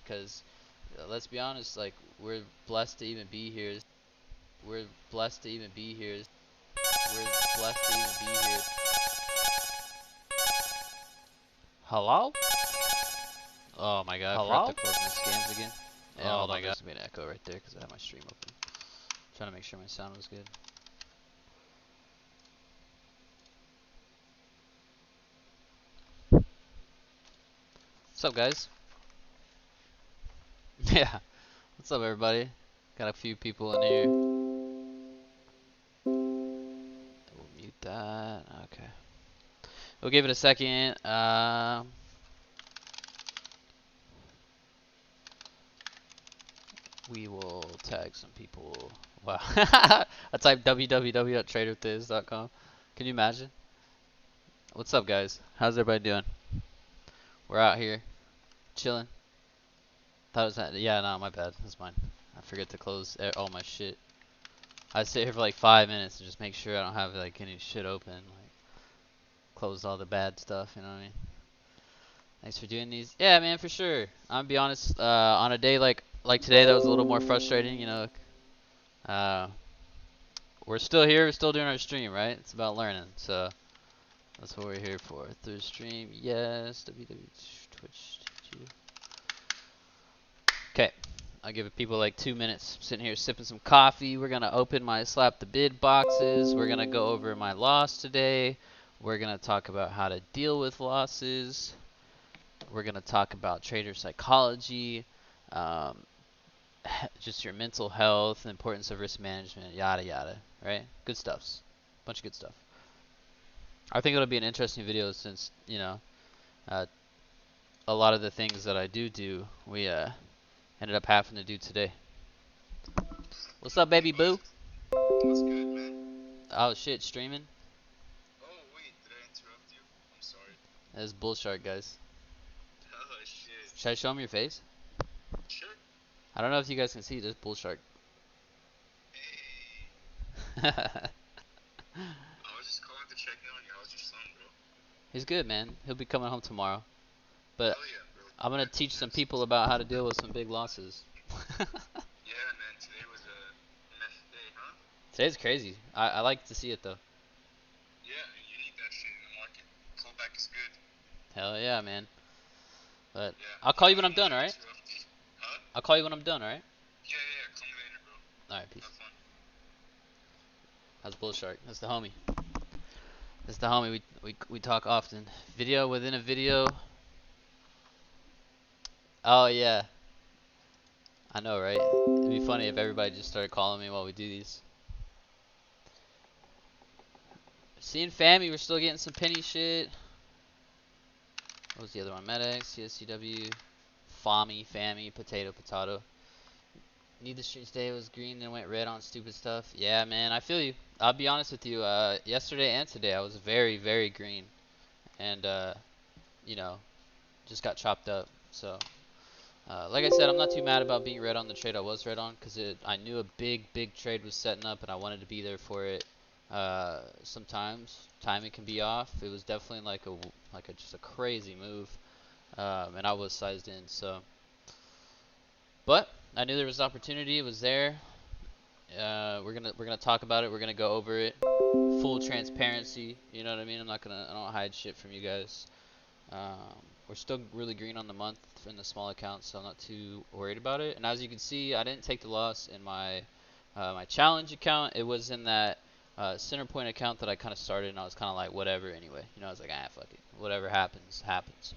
because let's be honest, like we're blessed to even be here. We're blessed to even be here. We're blessed to even be here. Hello? Oh my god, I forgot to close my scans again. Yeah, hold on, there's gonna be an echo right there because I have my stream open. Trying to make sure my sound was good. What's up, guys? Yeah, what's up, everybody? Got a few people in here. We'll mute that. Okay. We'll give it a second. We will tag some people. Wow. I typed www.traderthiz.com. Can you imagine? What's up, guys? How's everybody doing? We're out here chilling. That was yeah, no, my bad. That's mine. I forget to close all my shit. I sit here for like 5 minutes to just make sure I don't have like any shit open. Like close all the bad stuff. You know what I mean? Thanks for doing these. Yeah, man, for sure. I'm gonna be honest. On a day like today, that was a little more frustrating. You know, we're still here. We're still doing our stream, right? It's about learning. So that's what we're here for. Through stream, yes. Twitch. Okay. I'll give people like 2 minutes. I'm sitting here sipping some coffee. We're gonna open my slap the bid boxes. We're gonna go over my loss today. We're gonna talk about how to deal with losses. We're gonna talk about trader psychology, just your mental health, the importance of risk management, yada yada. Right? Good stuffs. Bunch of good stuff. I think it'll be an interesting video since a lot of the things that I do, we ended up having to do today. What's up, baby boo? What's good, man? Oh shit, streaming? Oh wait, did I interrupt you? I'm sorry. That's bullshark, guys. Oh shit. Should I show him your face? Sure. I don't know if you guys can see. There's bullshark. Hey. I was just calling to check in on you. How's your son, bro? He's good, man. He'll be coming home tomorrow. But Hell yeah, bro. I'm gonna teach some people about how to deal with some big losses. Yeah, man. Today was a mess day, huh? Today's crazy. I like to see it though. Yeah, you need that shit in the market. Pullback is good. Hell yeah, man. But Yeah. I'll call you when I'm done, alright? Huh? I'll call you when I'm done, alright? Yeah. Call me later, bro. Alright, peace. Have fun. That's bullshark. That's the homie. That's the homie. We talk often. Video within a video. Oh yeah. I know, right? It'd be funny if everybody just started calling me while we do these. Seeing Fammy, we're still getting some penny shit. What was the other one? Medex, CSCW, Fammy, Potato. Need the street today was green and went red on stupid stuff. Yeah, man, I feel you. I'll be honest with you. Yesterday and today, I was very, very green, and just got chopped up. So, like I said, I'm not too mad about being red on the trade I was red on because I knew a big trade was setting up, and I wanted to be there for it. Sometimes timing can be off. It was definitely like just a crazy move, and I was sized in. So, but I knew there was opportunity. It was there. We're gonna talk about it. We're gonna go over it. Full transparency. You know what I mean? I don't hide shit from you guys. We're still really green on the month in the small accounts, so I'm not too worried about it. And as you can see, I didn't take the loss in my my challenge account. It was in that center point account that I kind of started, and I was kind of like, whatever anyway. You know, I was like, fuck it. Whatever happens, happens.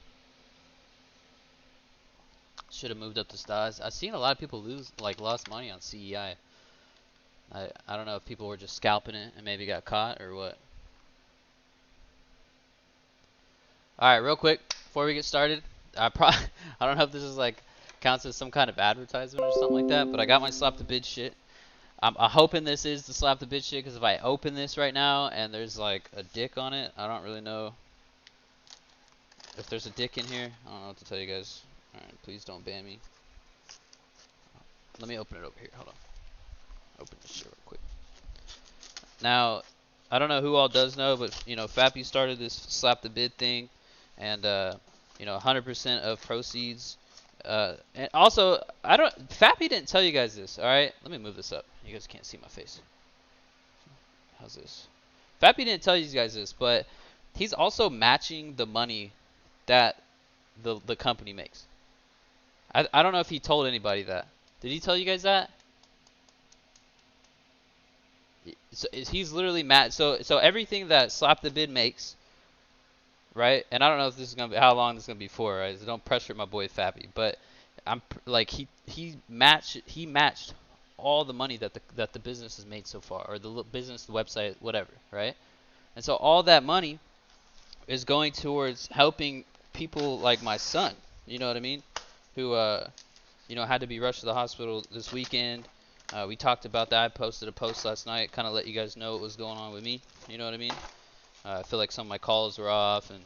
Should have moved up the stars. I've seen a lot of people lost money on CEI. I don't know if people were just scalping it and maybe got caught or what. Alright, real quick, before we get started, I don't know if this is like counts as some kind of advertisement or something like that, but I got my slap the bid shit. I'm hoping this is the slap the bid shit, because if I open this right now and there's like a dick on it, I don't really know if there's a dick in here. I don't know what to tell you guys. Alright, please don't ban me. Let me open it over here. Hold on. Open this shit real quick. Now, I don't know who all does know, but Fappy started this slap the bid thing, and 100% of proceeds And also, I don't. Fappy didn't tell you guys this. All right, let me move this up. You guys can't see my face. How's this? Fappy didn't tell you guys this, but he's also matching the money that the company makes. I don't know if he told anybody that. Did he tell you guys that? So he's literally so everything that Slap the Bid makes, right? And I don't know if this is gonna be how long this is gonna be for, right? So don't pressure my boy Fappy, but like he matched all the money that the business has made so far, or the business, the website, whatever, right? And so all that money is going towards helping people like my son. You know what I mean? Who had to be rushed to the hospital this weekend. We talked about that. I posted a post last night, kind of let you guys know what was going on with me. You know what I mean? I feel like some of my calls were off, and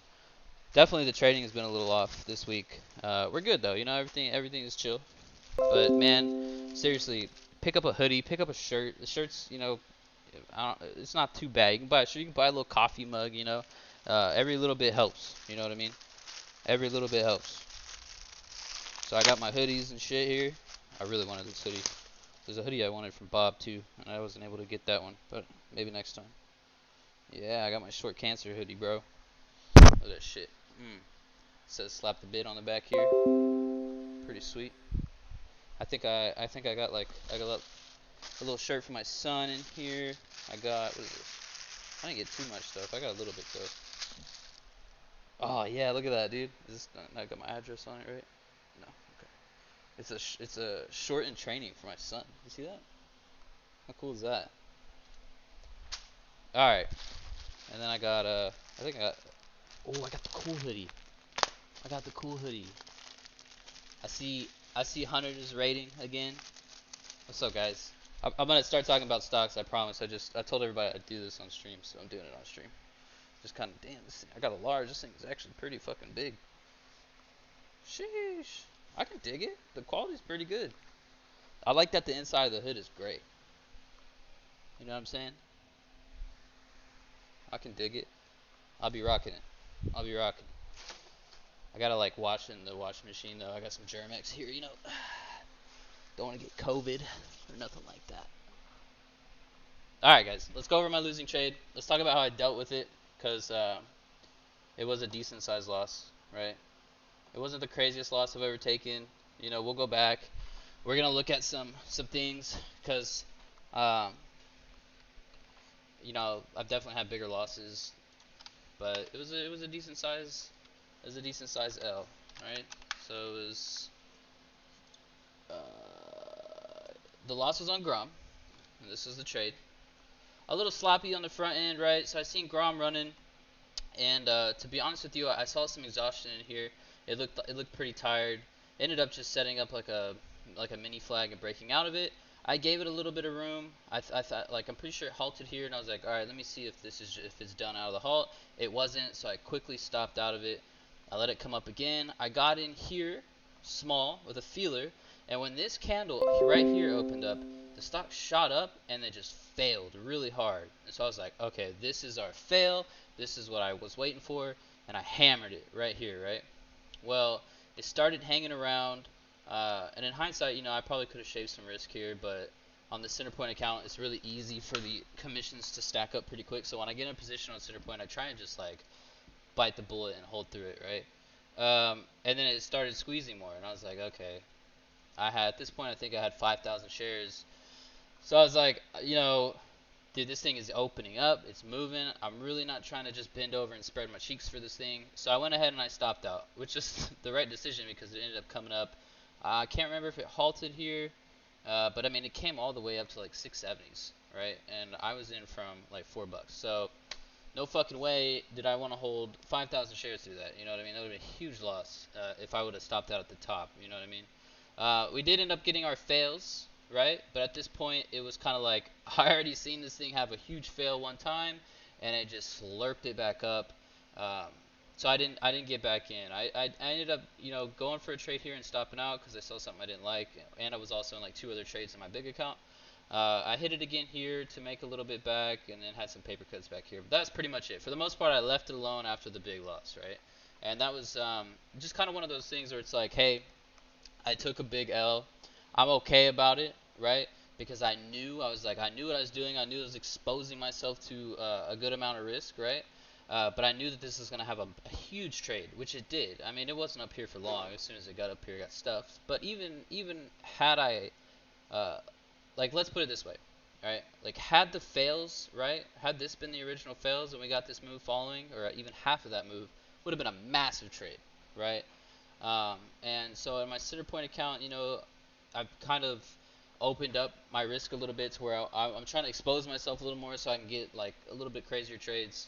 definitely the trading has been a little off this week. We're good though. Everything is chill. But man, seriously, pick up a hoodie, pick up a shirt. The shirt's, it's not too bad. You can buy a shirt, you can buy a little coffee mug. Every little bit helps. You know what I mean? Every little bit helps. So I got my hoodies and shit here. I really wanted this hoodie. There's a hoodie I wanted from Bob too, and I wasn't able to get that one, but maybe next time. Yeah, I got my short cancer hoodie, bro. Look at that shit. It says "Slap the Bid" on the back here. Pretty sweet. I got a little shirt for my son in here. I got what is this? I didn't get too much stuff. I got a little bit though. Oh yeah, look at that, dude. Is this I got my address on it, right? No. Okay. It's a short in training for my son. You see that? How cool is that? All right. And then I got I think I got. Oh, I got the cool hoodie. I got the cool hoodie. I see Hunter's rating again. What's up, guys? I'm gonna start talking about stocks. I promise. I told everybody I'd do this on stream, so I'm doing it on stream. Just kind of damn. This thing, I got a large. This thing is actually pretty fucking big. Sheesh. I can dig it. The quality's pretty good. I like that the inside of the hood is gray. You know what I'm saying? I can dig it. I'll be rocking it. I'll be rocking it. I gotta like wash it in the washing machine though. I got some Germex here, Don't want to get COVID or nothing like that. Alright guys, let's go over my losing trade. Let's talk about how I dealt with it, because it was a decent sized loss, right? It wasn't the craziest loss I've ever taken. We'll go back. We're gonna look at some things, because I've definitely had bigger losses, but it was a decent size. It was a decent size L, right? So it was the loss was on Grom, and this is the trade. A little sloppy on the front end, right? So I seen Grom running, and to be honest with you, I saw some exhaustion in here. It looked pretty tired. Ended up just setting up like a mini flag and breaking out of it. I gave it a little bit of room. I thought, like, I'm pretty sure it halted here, and I was like, all right, let me see if it's done out of the halt. It wasn't, so I quickly stopped out of it. I let it come up again. I got in here, small, with a feeler, and when this candle right here opened up, the stock shot up and it just failed really hard. And so I was like, okay, this is our fail. This is what I was waiting for, and I hammered it right here, right? Well, it started hanging around, and in hindsight, I probably could have shaved some risk here, but on the center point account, it's really easy for the commissions to stack up pretty quick. So when I get in a position on center point, I try and just like bite the bullet and hold through it, right? And then it started squeezing more, and I was like, okay. At this point, I think I had 5,000 shares. So I was like, dude, this thing is opening up. It's moving. I'm really not trying to just bend over and spread my cheeks for this thing. So I went ahead and I stopped out, which is the right decision because it ended up coming up. I can't remember if it halted here, but I mean, it came all the way up to like 670s, right? And I was in from like $4. So no fucking way did I want to hold 5,000 shares through that. You know what I mean? That would have been a huge loss if I would have stopped out at the top. You know what I mean? We did end up getting our fails, right? But at this point, it was kind of like I already seen this thing have a huge fail one time, and it just slurped it back up. So I didn't get back in. I ended up going for a trade here and stopping out because I saw something I didn't like, and I was also in like 2 other trades in my big account. I hit it again here to make a little bit back, and then had some paper cuts back here. But that's pretty much it. For the most part, I left it alone after the big loss, right? And that was just kind of one of those things where it's like, hey, I took a big L. I'm okay about it, right? Because I knew what I was doing. I knew I was exposing myself to a good amount of risk, right? But I knew that this was going to have a huge trade, which it did. I mean, it wasn't up here for long. As soon as it got up here, it got stuffed. But even had I, uh, like, let's put it this way, right? Like, had the fails, right? Had this been the original fails and we got this move following, or even half of that move, would have been a massive trade, right? And so in my center point account, I've kind of opened up my risk a little bit to where I'm trying to expose myself a little more so I can get like a little bit crazier trades.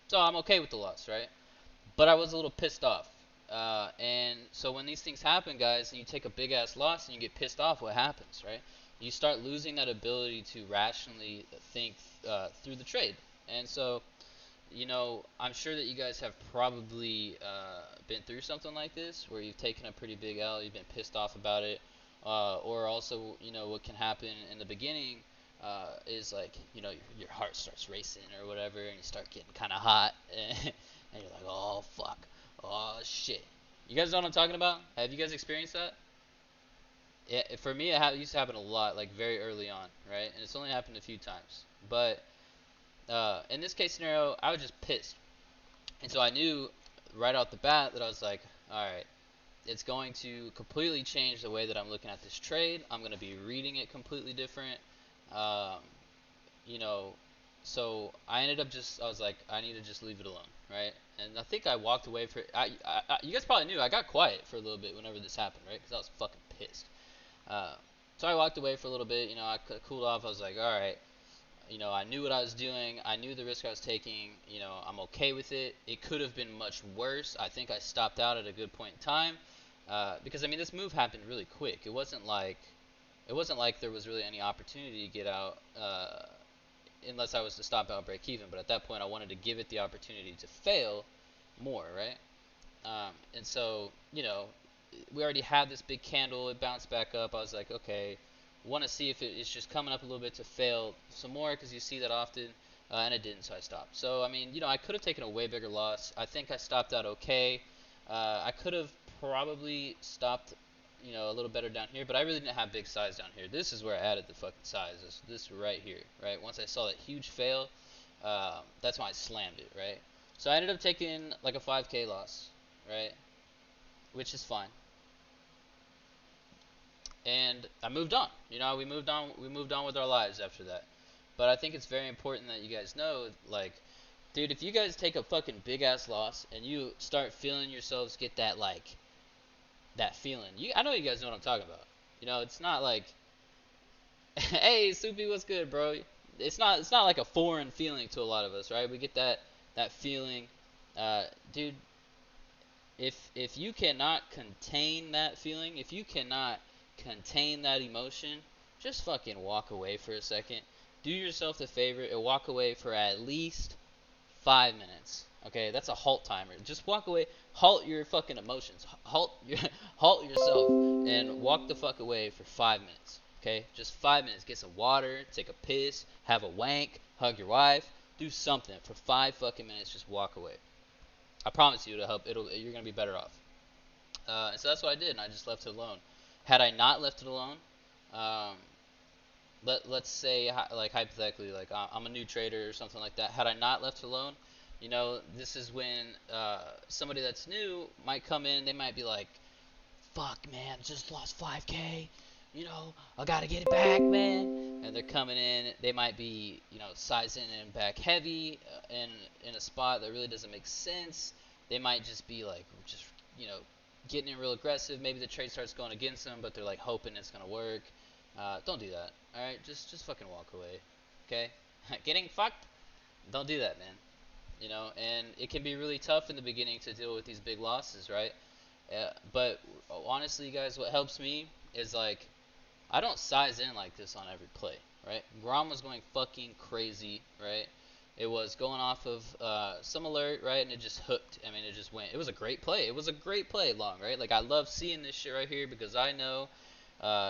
So I'm okay with the loss, right? But I was a little pissed off. And so when these things happen, guys, and you take a big ass loss and you get pissed off, what happens, right? You start losing that ability to rationally think through the trade. And so I'm sure that you guys have probably been through something like this, where you've taken a pretty big L, you've been pissed off about it, or also, what can happen in the beginning is like, your heart starts racing or whatever, and you start getting kind of hot, and you're like, oh fuck, oh shit. You guys know what I'm talking about? Have you guys experienced that? Yeah, for me, it used to happen a lot, like very early on, right? And it's only happened a few times, but in this case scenario, I was just pissed. And so I knew right off the bat that I was like, all right, it's going to completely change the way that I'm looking at this trade. I'm going to be reading it completely different. Um, you know, so I was like, I need to just leave it alone, right? And I think I walked away for, you guys probably knew I got quiet for a little bit whenever this happened, right? Because I was fucking pissed. Uh, so I walked away for a little bit, I cooled off. I was like, all right, I knew what I was doing. I knew the risk I was taking. I'm okay with it. It could have been much worse. I think I stopped out at a good point in time, because I mean this move happened really quick. It wasn't like there was really any opportunity to get out, unless I was to stop out break even. But at that point, I wanted to give it the opportunity to fail more, right? And so, we already had this big candle. It bounced back up. I was like, okay, want to see if it's just coming up a little bit to fail some more, because you see that often, and it didn't, so I stopped. So, I mean, I could have taken a way bigger loss. I think I stopped out okay. I could have probably stopped, a little better down here, but I really didn't have big size down here. This is where I added the fucking size. This right here, right? Once I saw that huge fail, that's when I slammed it, right? So I ended up taking like a 5K loss, right? Which is fine. And I moved on. We moved on. We moved on with our lives after that. But I think it's very important that you guys know, like, dude, if you guys take a fucking big ass loss and you start feeling yourselves get that like that feeling, I know you guys know what I'm talking about. It's not like, hey, Soupy, what's good, bro? It's not like a foreign feeling to a lot of us, right? We get that feeling, dude. If you cannot contain that feeling, if you cannot contain that emotion, just fucking walk away for a second. Do yourself the favor and walk away for at least 5 minutes. Okay, that's a halt timer. Just walk away. Halt your fucking emotions. Halt yourself and walk the fuck away for 5 minutes. Okay, just 5 minutes. Get some water. Take a piss. Have a wank. Hug your wife. Do something for 5 fucking minutes. Just walk away. I promise you, it'll help. You're gonna be better off. And so that's what I did, and I just left it alone. Had I not left it alone, um, let's say, like, hypothetically, like, I'm a new trader or something like that. Had I not left it alone, this is when somebody that's new might come in. They might be like, fuck, man, just lost 5K. I gotta get it back, man. And they're coming in. They might be, sizing in back heavy, in a spot that really doesn't make sense. They might just be like, you know, getting in real aggressive. Maybe the trade starts going against them, but they're like hoping it's gonna work. Don't do that. All right, just fucking walk away. Okay, getting fucked. Don't do that, man. And it can be really tough in the beginning to deal with these big losses, right? But honestly, guys, what helps me is like I don't size in like this on every play, right? Grom was going fucking crazy, right? It was going off of some alert, right? And it just hooked. I mean, it just went. It was a great play. It was a great play long, right? Like, I love seeing this shit right here because I know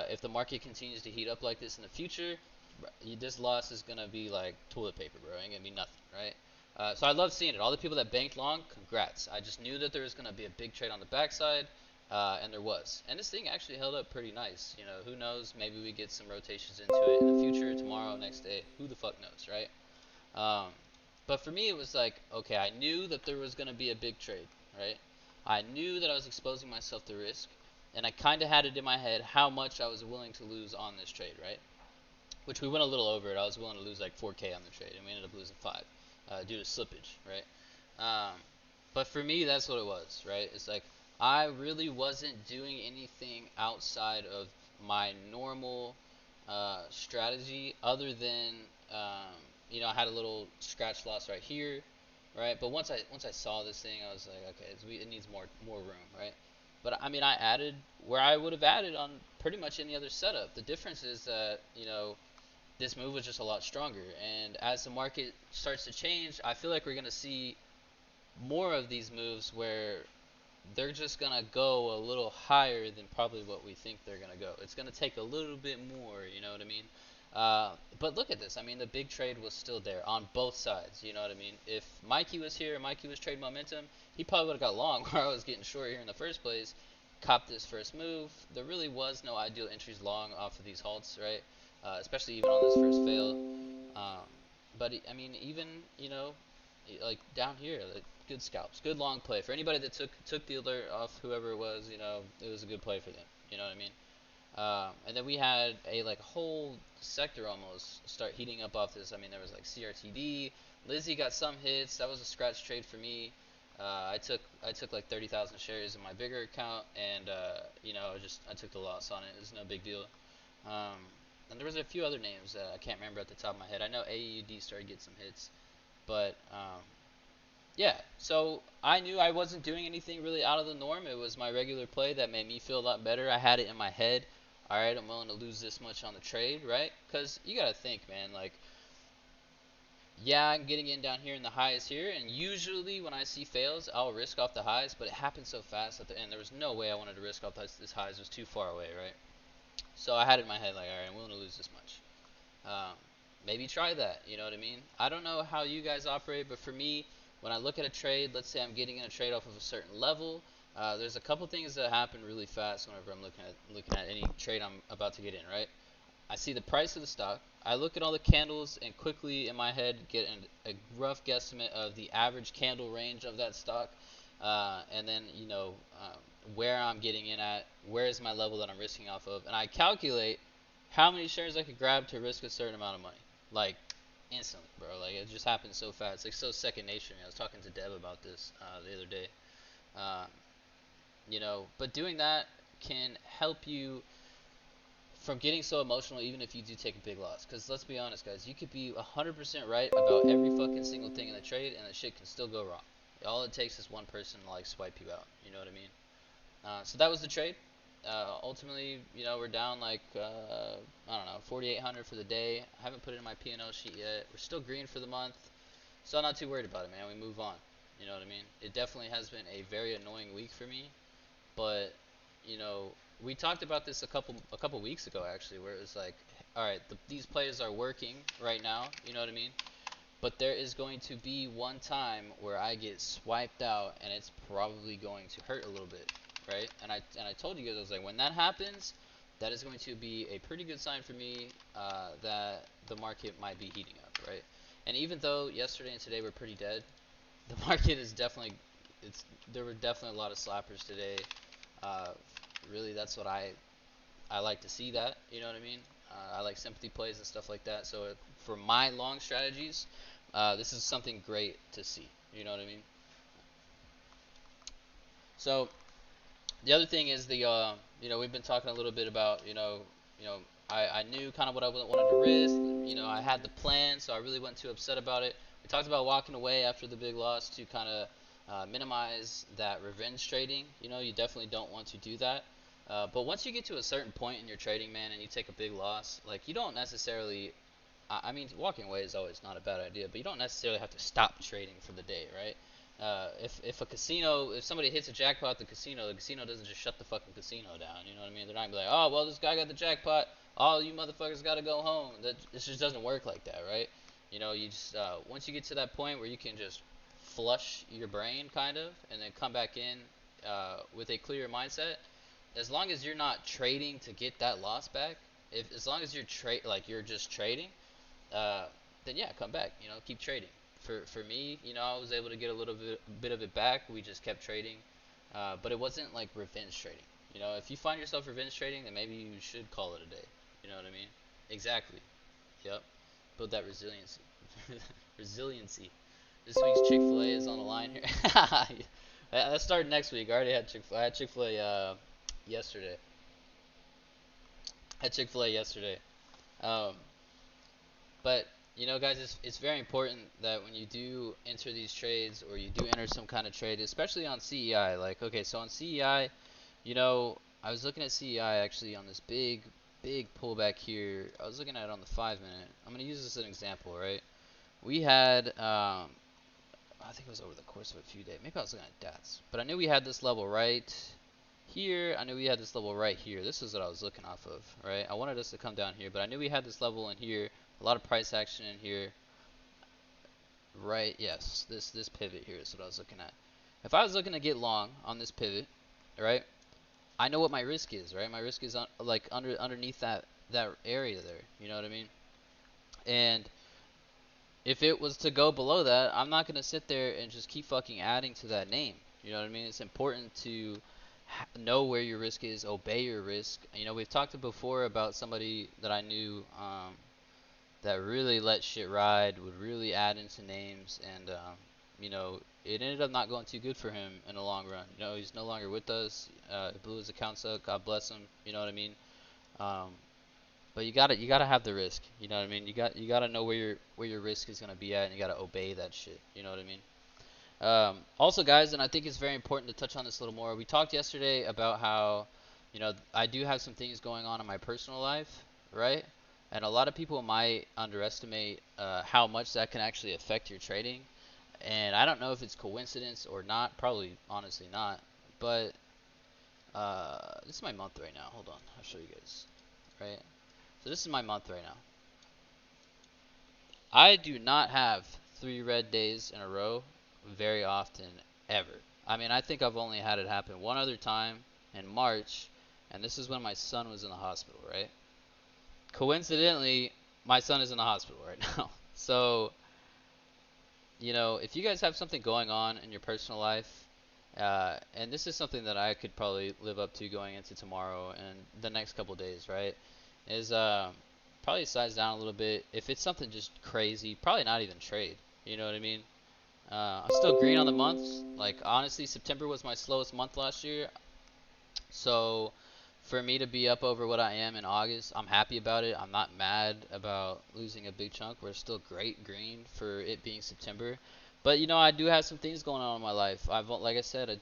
if the market continues to heat up like this in the future, this loss is going to be like toilet paper, bro. It ain't going to be nothing, right? So I love seeing it. All the people that banked long, congrats. I just knew that there was going to be a big trade on the backside. And there was. And this thing actually held up pretty nice. You know, who knows? Maybe we get some rotations into it in the future, tomorrow, next day. Who the fuck knows, right? Um, but for me, it was like, okay, I knew that there was going to be a big trade, right? I knew that I was exposing myself to risk, and I kind of had it in my head how much I was willing to lose on this trade, right? Which we went a little over it. I was willing to lose like 4K on the trade, and we ended up losing 5 due to slippage, right? But for me, that's what it was, right? It's like I really wasn't doing anything outside of my normal strategy, other than I had a little scratch loss right here, right? But once I saw this thing, I was like, okay, it needs more room, right? But I mean, I added where I would have added on pretty much any other setup. The difference is that this move was just a lot stronger, and as the market starts to change, I feel like we're gonna see more of these moves where they're just gonna go a little higher than probably what we think they're gonna go. It's gonna take a little bit more, you know what I mean? But look at this. I mean, the big trade was still there on both sides. You know what I mean? If Mikey was here, Mikey was trading momentum, he probably would have got long where I was getting short here in the first place. Copped this first move. There really was no ideal entries long off of these halts, right? Especially even on this first fail. Um, but I mean, even like down here, like good scalps, good long play for anybody that took the alert off whoever it was. It was a good play for them. You know what I mean? And then we had a like whole sector almost start heating up off this. I mean, there was like CRTD. Lizzie got some hits. That was a scratch trade for me. I took like 30,000 shares in my bigger account, and I took the loss on it. It's no big deal. Um, and there was a few other names that I can't remember at the top of my head. I know AUD started getting some hits, but yeah. So I knew I wasn't doing anything really out of the norm. It was my regular play that made me feel a lot better. I had it in my head. All right, I'm willing to lose this much on the trade, right? Because you gotta think, man. Like, yeah, I'm getting in down here in the highs here, and usually when I see fails, I'll risk off the highs, but it happened so fast at the end. There was no way I wanted to risk off this highs. It was too far away, right? So I had it in my head like, all right, I'm willing to lose this much. Um, Maybe try that. You know what I mean? I don't know how you guys operate, but for me, when I look at a trade, let's say I'm getting in a trade off of a certain level, there's a couple things that happen really fast whenever I'm looking at any trade I'm about to get in. Right? I see the price of the stock. I look at all the candles and quickly in my head get a rough guesstimate of the average candle range of that stock, and then where I'm getting in at, where is my level that I'm risking off of, and I calculate how many shares I could grab to risk a certain amount of money, like instantly, bro. Like it just happens so fast. It's like so second nature. I was talking to Deb about this the other day. Um, but doing that can help you from getting so emotional even if you do take a big loss. Because let's be honest, guys, you could be 100% right about every fucking single thing in the trade, and the shit can still go wrong. All it takes is one person to like swipe you out. You know what I mean? So that was the trade. Ultimately, we're down like I don't know, 4,800 for the day. I haven't put it in my P&L sheet yet. We're still green for the month, so I'm not too worried about it, man. We move on. You know what I mean? It definitely has been a very annoying week for me, but you know, we talked about this a couple weeks ago actually, where it was like, all right, these plays are working right now. You know what I mean? But there is going to be one time where I get swiped out, and it's probably going to hurt a little bit, right? And I told you guys, I was like, when that happens, that is going to be a pretty good sign for me that the market might be heating up, right? And even though yesterday and today were pretty dead, the market is definitely there were definitely a lot of slappers today. Uh, Really, that's what I like to see that. You know what I mean? I like sympathy plays and stuff like that. So for my long strategies, this is something great to see. You know what I mean? So the other thing is we've been talking a little bit about I knew kind of what I wanted to risk. I had the plan, so I really wasn't too upset about it. We talked about walking away after the big loss to kind of minimize that revenge trading. You definitely don't want to do that. But once you get to a certain point in your trading, man, and you take a big loss, like you don't necessarily. I mean, walking away is always not a bad idea, but you don't necessarily have to stop trading for the day, right? If somebody hits a jackpot at the casino doesn't just shut the fucking casino down. You know what I mean? They're not gonna be like, oh well, this guy got the jackpot. All you motherfuckers gotta go home. This just doesn't work like that, right? You just once you get to that point where you can just flush your brain, kind of, and then come back in. with a clear mindset, as long as you're not trading to get that loss back, if as long as you're just trading, uh, then yeah, come back. Keep trading. For me, I was able to get a little bit of it back. We just kept trading, but it wasn't like revenge trading. If you find yourself revenge trading, then maybe you should call it a day. You know what I mean? Exactly. Yep. Build that resiliency. Resiliency. This week's Chick-fil-A is on the line here. That started next week. I already had Chick-fil-A. I had Chick-fil-A yesterday. I had Chick-fil-A yesterday. Um, but guys, it's very important that when you do enter these trades or you do enter some kind of trade, especially on CEI. Like, okay, so on CEI, I was looking at CEI actually on this big pullback here. I was looking at it on the 5 minute. I'm gonna use this as an example, right? We had I think it was over the course of a few days. Maybe I was looking at DATs. But I knew we had this level right here. I knew we had this level right here. This is what I was looking off of, right? I wanted us to come down here, but I knew we had this level in here. A lot of price action in here. Right, yes. This pivot here is what I was looking at. If I was looking to get long on this pivot, right? I know what my risk is, right? My risk is like underneath that area there. You know what I mean? And if it was to go below that, I'm not going to sit there and just keep fucking adding to that name. You know what I mean? It's important to know where your risk is, obey your risk. We've talked before about somebody that I knew that really let shit ride, would really add into names, and it ended up not going too good for him in the long run. He's no longer with us. Blew his accounts up. God bless him. You know what I mean? Um, but you gotta have the risk. You know what I mean? You gotta know where your risk is gonna be at, and you gotta obey that shit. You know what I mean? Also, guys, and I think it's very important to touch on this a little more. We talked yesterday about how, I do have some things going on in my personal life, right? And a lot of people might underestimate how much that can actually affect your trading. And I don't know if it's coincidence or not. Probably, honestly, not. But this is my month right now. Hold on, I'll show you guys. Right. So this is my month right now. I do not have 3 red days in a row very often, ever. I mean, I think I've only had it happen one other time in March, and this is when my son was in the hospital, right? Coincidentally, my son is in the hospital right now. So, if you guys have something going on in your personal life, and this is something that I could probably live up to going into tomorrow and the next couple days, right? Is probably size down a little bit. If it's something just crazy, probably not even trade. You know what I mean? I'm still green on the months. Like, honestly, September was my slowest month last year. So for me to be up over what I am in August, I'm happy about it. I'm not mad about losing a big chunk. We're still great green for it being September. But I do have some things going on in my life. Like I said,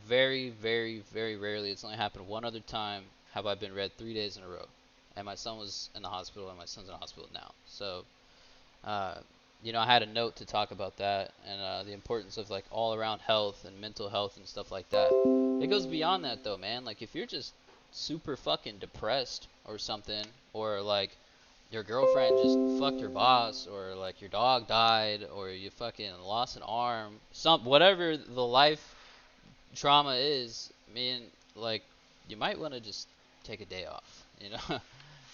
very, very, very rarely, it's only happened one other time, have I been red 3 days in a row. And my son was in the hospital, and my son's in the hospital now. So, uh, I had a note to talk about that and the importance of like all around health and mental health and stuff like that. It goes beyond that though, man. Like if you're just super fucking depressed or something, or like your girlfriend just fucked your boss, or like your dog died, or you fucking lost an arm, whatever the life trauma is, I mean, like you might want to just take a day off,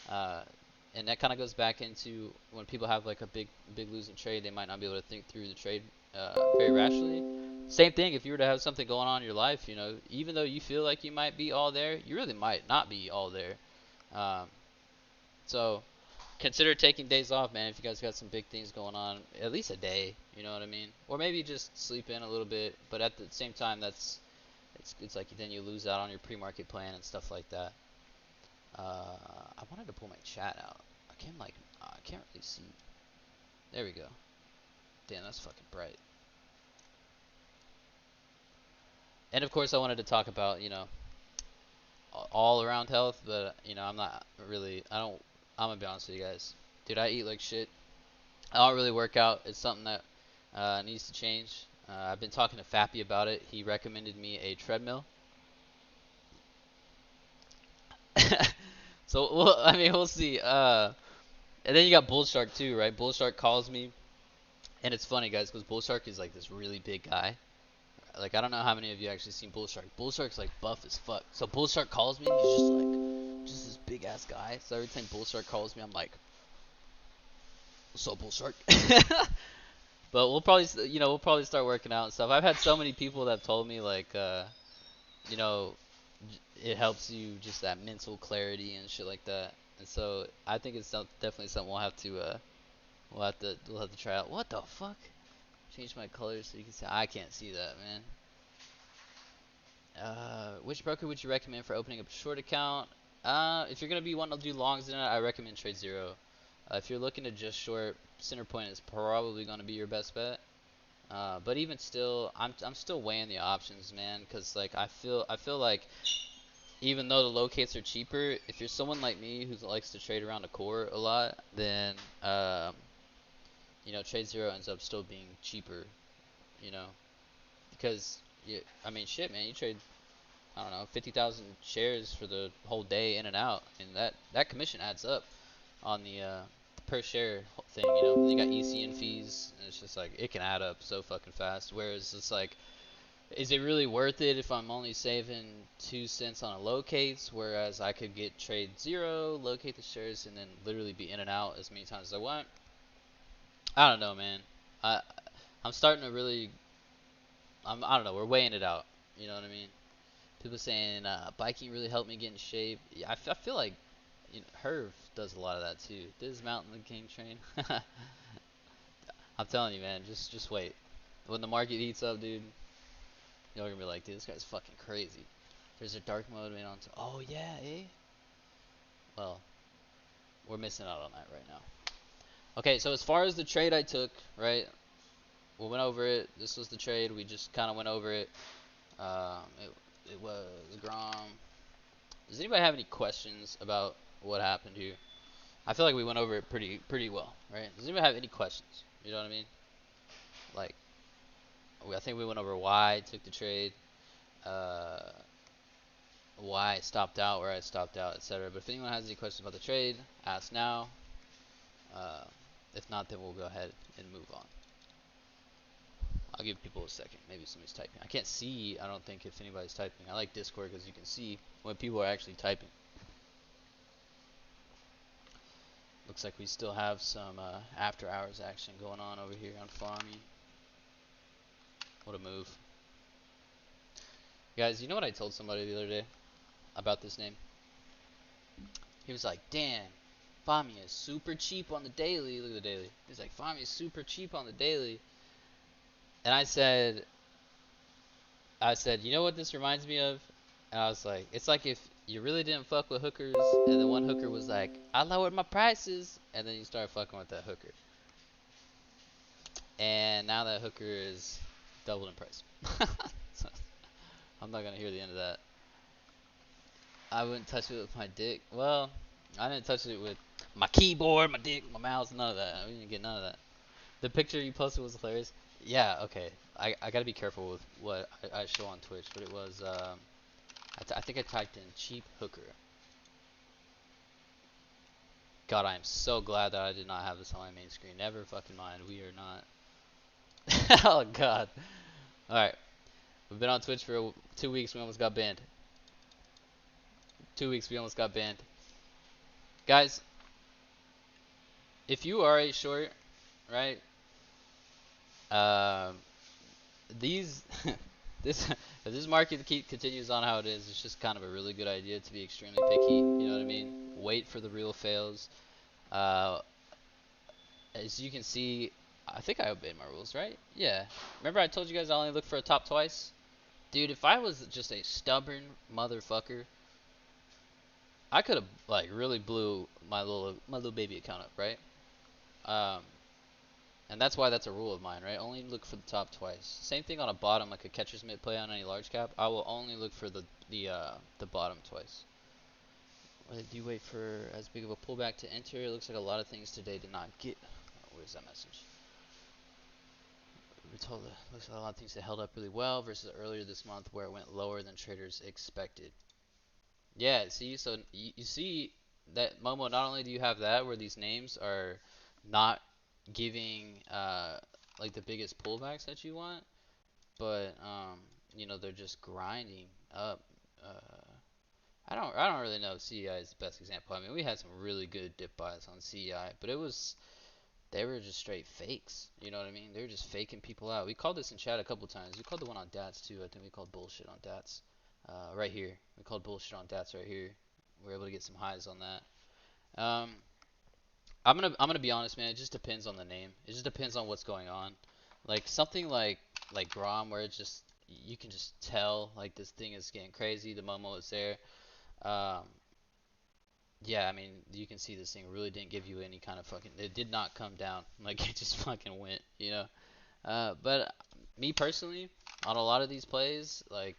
Uh, and that kind of goes back into when people have like a big losing trade, they might not be able to think through the trade very rationally. Same thing if you were to have something going on in your life, even though you feel like you might be all there, you really might not be all there. Um, so consider taking days off, man. If you guys got some big things going on, at least a day, you know what I mean? Or maybe just sleep in a little bit. But at the same time, it's like then you lose out on your pre-market plan and stuff like that. I wanted to pull my chat out. I can't really see. There we go. Damn, that's fucking bright. And of course, I wanted to talk about all around health, but I'm not really. I don't. I'm gonna be honest with you guys, dude. I eat like shit. I don't really work out. It's something that needs to change. I've been talking to Fappy about it. He recommended me a treadmill. So, well, I mean, we'll see. And then you got Bull Shark too, right? Bull Shark calls me, and it's funny, guys, because Bull Shark is like this really big guy, Like I don't know how many of you actually seen Bull Shark. Bull Shark's like buff as fuck. So Bull Shark calls me, and he's just like, just this big ass guy. So every time Bull Shark calls me, I'm like, "What's up, Bull Shark?" But we'll probably, we'll probably start working out and stuff. I've had so many people that have told me like, you know, it helps you just that mental clarity and shit like that. And so I think it's definitely something we'll have to try out. What the fuck? Change my colors so you can see. I can't see that, man. Which broker would you recommend for opening up a short account? If you're gonna be wanting to do longs in it, I recommend Trade Zero. If you're looking to just short, Centerpoint is probably gonna be your best bet. But even still, I'm still weighing the options, man, because like I feel like even though the locates are cheaper, if you're someone like me who likes to trade around the core a lot, then Trade Zero ends up still being cheaper, you know, because I mean, shit, man, you trade I don't know 50,000 shares for the whole day in and out, and that commission adds up on the per share thing, you got EC and fees, and it's just like it can add up so fucking fast. Whereas it's like, is it really worth it if I'm only saving 2 cents on a locates? Whereas I could get Trade Zero, locate the shares, and then literally be in and out as many times as I want. I don't know, man. I I'm starting to really I don't know. We're weighing it out. You know what I mean? People saying biking really helped me get in shape. Yeah, I feel like Herv does a lot of that too. This Mountain the King train. I'm telling you, man. Just wait. When the market heats up, dude, you're gonna be like, dude, this guy's fucking crazy. There's a dark mode made on. Oh yeah, eh? Well, we're missing out on that right now. Okay, so as far as the trade I took, right? We went over it. This was the trade. We just kind of went over it. It was Grom. Does anybody have any questions about what happened here? I feel like we went over it pretty well, right? Does anybody have any questions? You know what I mean? Like, I think we went over why I took the trade, uh, why I stopped out, where I stopped out, etc. But if anyone has any questions about the trade, ask now. Uh, if not, then we'll go ahead and move on. I'll give people a second. Maybe somebody's typing. I can't see, I don't think, if anybody's typing. I like Discord because you can see when people are actually typing. Looks like we still have some after hours action going on over here on Farmy. What a move. Guys, you know what I told somebody the other day about this name? He was like, damn, Farmy is super cheap on the daily. Look at the daily. He's like, Farmy is super cheap on the daily. And I said, you know what this reminds me of? And I was like, it's like if you really didn't fuck with hookers, and the one hooker was like, I lowered my prices, and then you start fucking with that hooker. And now that hooker is doubled in price. So, I'm not gonna hear the end of that. I wouldn't touch it with my dick. Well, I didn't touch it with my keyboard, my dick, my mouse, none of that. We didn't get none of that. The picture you posted was hilarious. Yeah, okay. I gotta be careful with what I show on Twitch, but it was, I think I typed in cheap hooker. God, I am so glad that I did not have this on my main screen. Never fucking mind. We are not. Oh, God. Alright. We've been on Twitch for 2 weeks. We almost got banned. 2 weeks, we almost got banned. Guys, if you are a short, right? Um, these, this, if this market continues on how it is, it's just kind of a really good idea to be extremely picky. You know what I mean? Wait for the real fails. Uh, as you can see, I think I obeyed my rules, right? Yeah. Remember I told you guys I only look for a top twice? Dude, if I was just a stubborn motherfucker, I could have like really blew my little baby account up, right? Um, and that's why that's a rule of mine, right? Only look for the top twice. Same thing on a bottom, like a catcher's mitt play on any large cap. I will only look for the bottom twice. Do you wait for as big of a pullback to enter? It looks like a lot of things today did not get. Oh, where's that message? We told looks like a lot of things that held up really well versus earlier this month where it went lower than traders expected. Yeah, see, so you see that Momo. Not only do you have that where these names are not giving like the biggest pullbacks that you want, but they're just grinding up. Uh, I don't really know if CEI is the best example. I mean, we had some really good dip buys on CEI, but they were just straight fakes. You know what I mean? They were just faking people out. We called this in chat a couple times. We called the one on DATS too. I think we called bullshit on DATS. Right here. We called bullshit on DATS right here. We were able to get some highs on that. I'm gonna be honest, man. It just depends on the name. It just depends on what's going on. Like something like Grom, where it's just you can just tell like this thing is getting crazy. The Momo is there. Um, yeah, I mean you can see this thing really didn't give you any kind of fucking. It did not come down. Like it just fucking went. But me personally, on a lot of these plays, like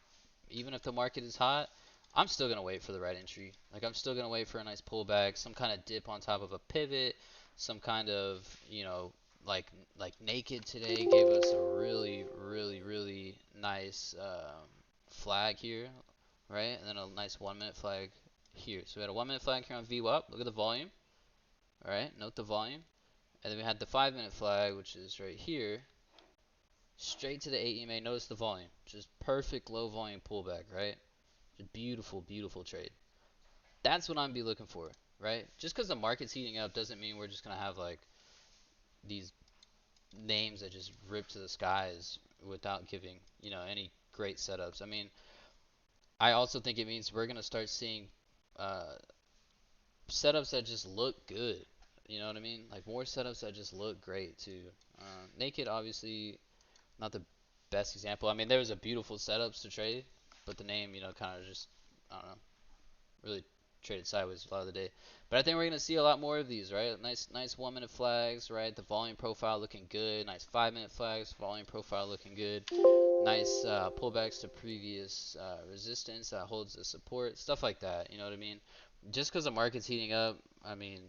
even if the market is hot, I'm still gonna wait for the right entry. Like I'm still gonna wait for a nice pullback, some kind of dip on top of a pivot, some kind of like like naked today gave us a really really really nice flag here, right? And then a nice 1 minute flag here. So we had a 1 minute flag here on VWAP. Look at the volume, all right? Note the volume. And then we had the 5 minute flag, which is right here, straight to the 8 EMA. Notice the volume, just perfect low volume pullback, right? Just beautiful, beautiful trade. That's what I'm be looking for, right? Just because the market's heating up doesn't mean we're just gonna have like these names that just rip to the skies without giving any great setups. I mean, I also think it means we're gonna start seeing uh, setups that just look good. You know what I mean? Like more setups that just look great too. Naked, obviously, not the best example. I mean, there was a beautiful setups to trade, but the name, kind of just I don't know, really traded sideways a lot of the day. But I think we're gonna see a lot more of these, right? Nice 1 minute flags, right? The volume profile looking good. Nice 5 minute flags, volume profile looking good. Nice pullbacks to previous resistance that holds the support, stuff like that. You know what I mean? Just because the market's heating up, I mean,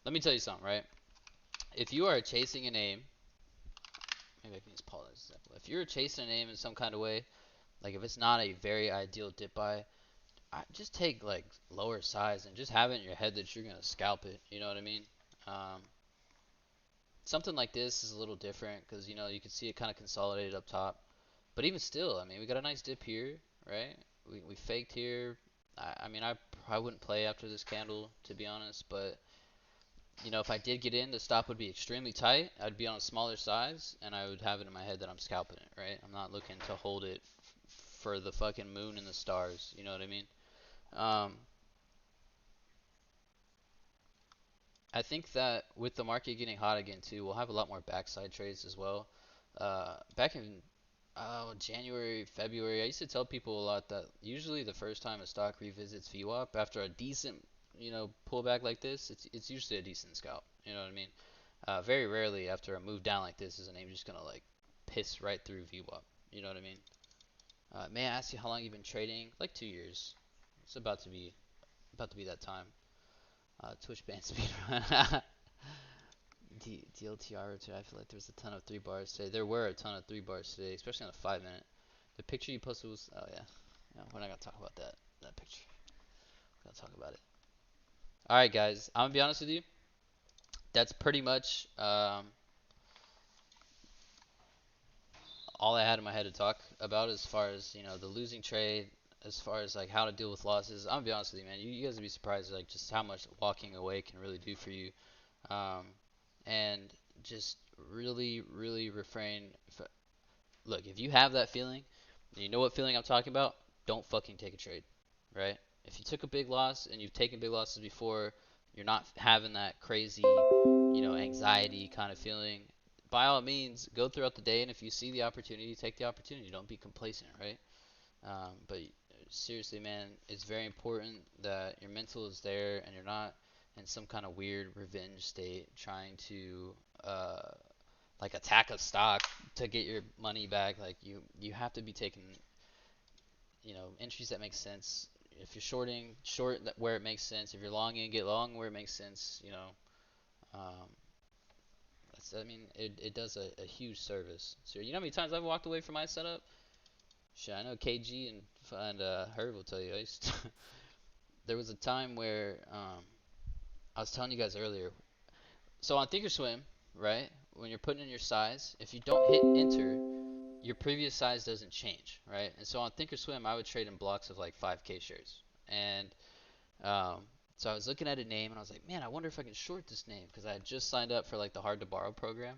let me tell you something, right? If you are chasing a name, maybe I can just pull this example. If you're chasing a name in some kind of way, like if it's not a very ideal dip buy, just take like lower size and just have it in your head that you're gonna scalp it. You know what I mean? Um, Something like this is a little different because you can see it kind of consolidated up top. But even still, I mean, we got a nice dip here, right? We faked here. I mean, I probably wouldn't play after this candle to be honest, but if I did get in, the stop would be extremely tight. I'd be on a smaller size, and I would have it in my head that I'm scalping it, right? I'm not looking to hold it for the fucking moon and the stars. You know what I mean? Um, I think that with the market getting hot again too, we'll have a lot more backside trades as well. Back in January, February, I used to tell people a lot that usually the first time a stock revisits VWAP after a decent, pullback like this, it's usually a decent scalp. You know what I mean? Very rarely after a move down like this is a name just gonna like piss right through VWAP. You know what I mean? May I ask you how long you've been trading? Like 2 years. It's about to be that time. Twitch ban speed. DLTR today. I feel like there's a ton of 3 bars today. There were a ton of 3 bars today, especially on a 5 minute. The picture you posted was, oh yeah, we're not gonna talk about that picture. We're gonna talk about it. All right, guys. I'm gonna be honest with you. That's pretty much all I had in my head to talk about as far as the losing trade, as far as like how to deal with losses. I'm gonna be honest with you, man. You guys would be surprised like just how much walking away can really do for you, um, and just really, really refrain. Look, if you have that feeling, you know what feeling I'm talking about. Don't fucking take a trade, right? If you took a big loss and you've taken big losses before, you're not having that crazy, anxiety kind of feeling. By all means, go throughout the day, and if you see the opportunity, take the opportunity. Don't be complacent, right? But seriously, man, it's very important that your mental is there and you're not in some kind of weird revenge state trying to like attack a stock to get your money back. Like you have to be taking entries that make sense. If you're shorting, short where it makes sense. If you're longing, get long where it makes sense. Um, I mean, it does a huge service. So you know how many times I've walked away from my setup? Shit, I know KG and Herb will tell you. There was a time where I was telling you guys earlier. So on Thinkorswim, right? When you're putting in your size, if you don't hit enter, your previous size doesn't change, right? And so on Thinkorswim, I would trade in blocks of like 5K shares. And um, so I was looking at a name and I was like, man, I wonder if I can short this name because I had just signed up for like the hard to borrow program.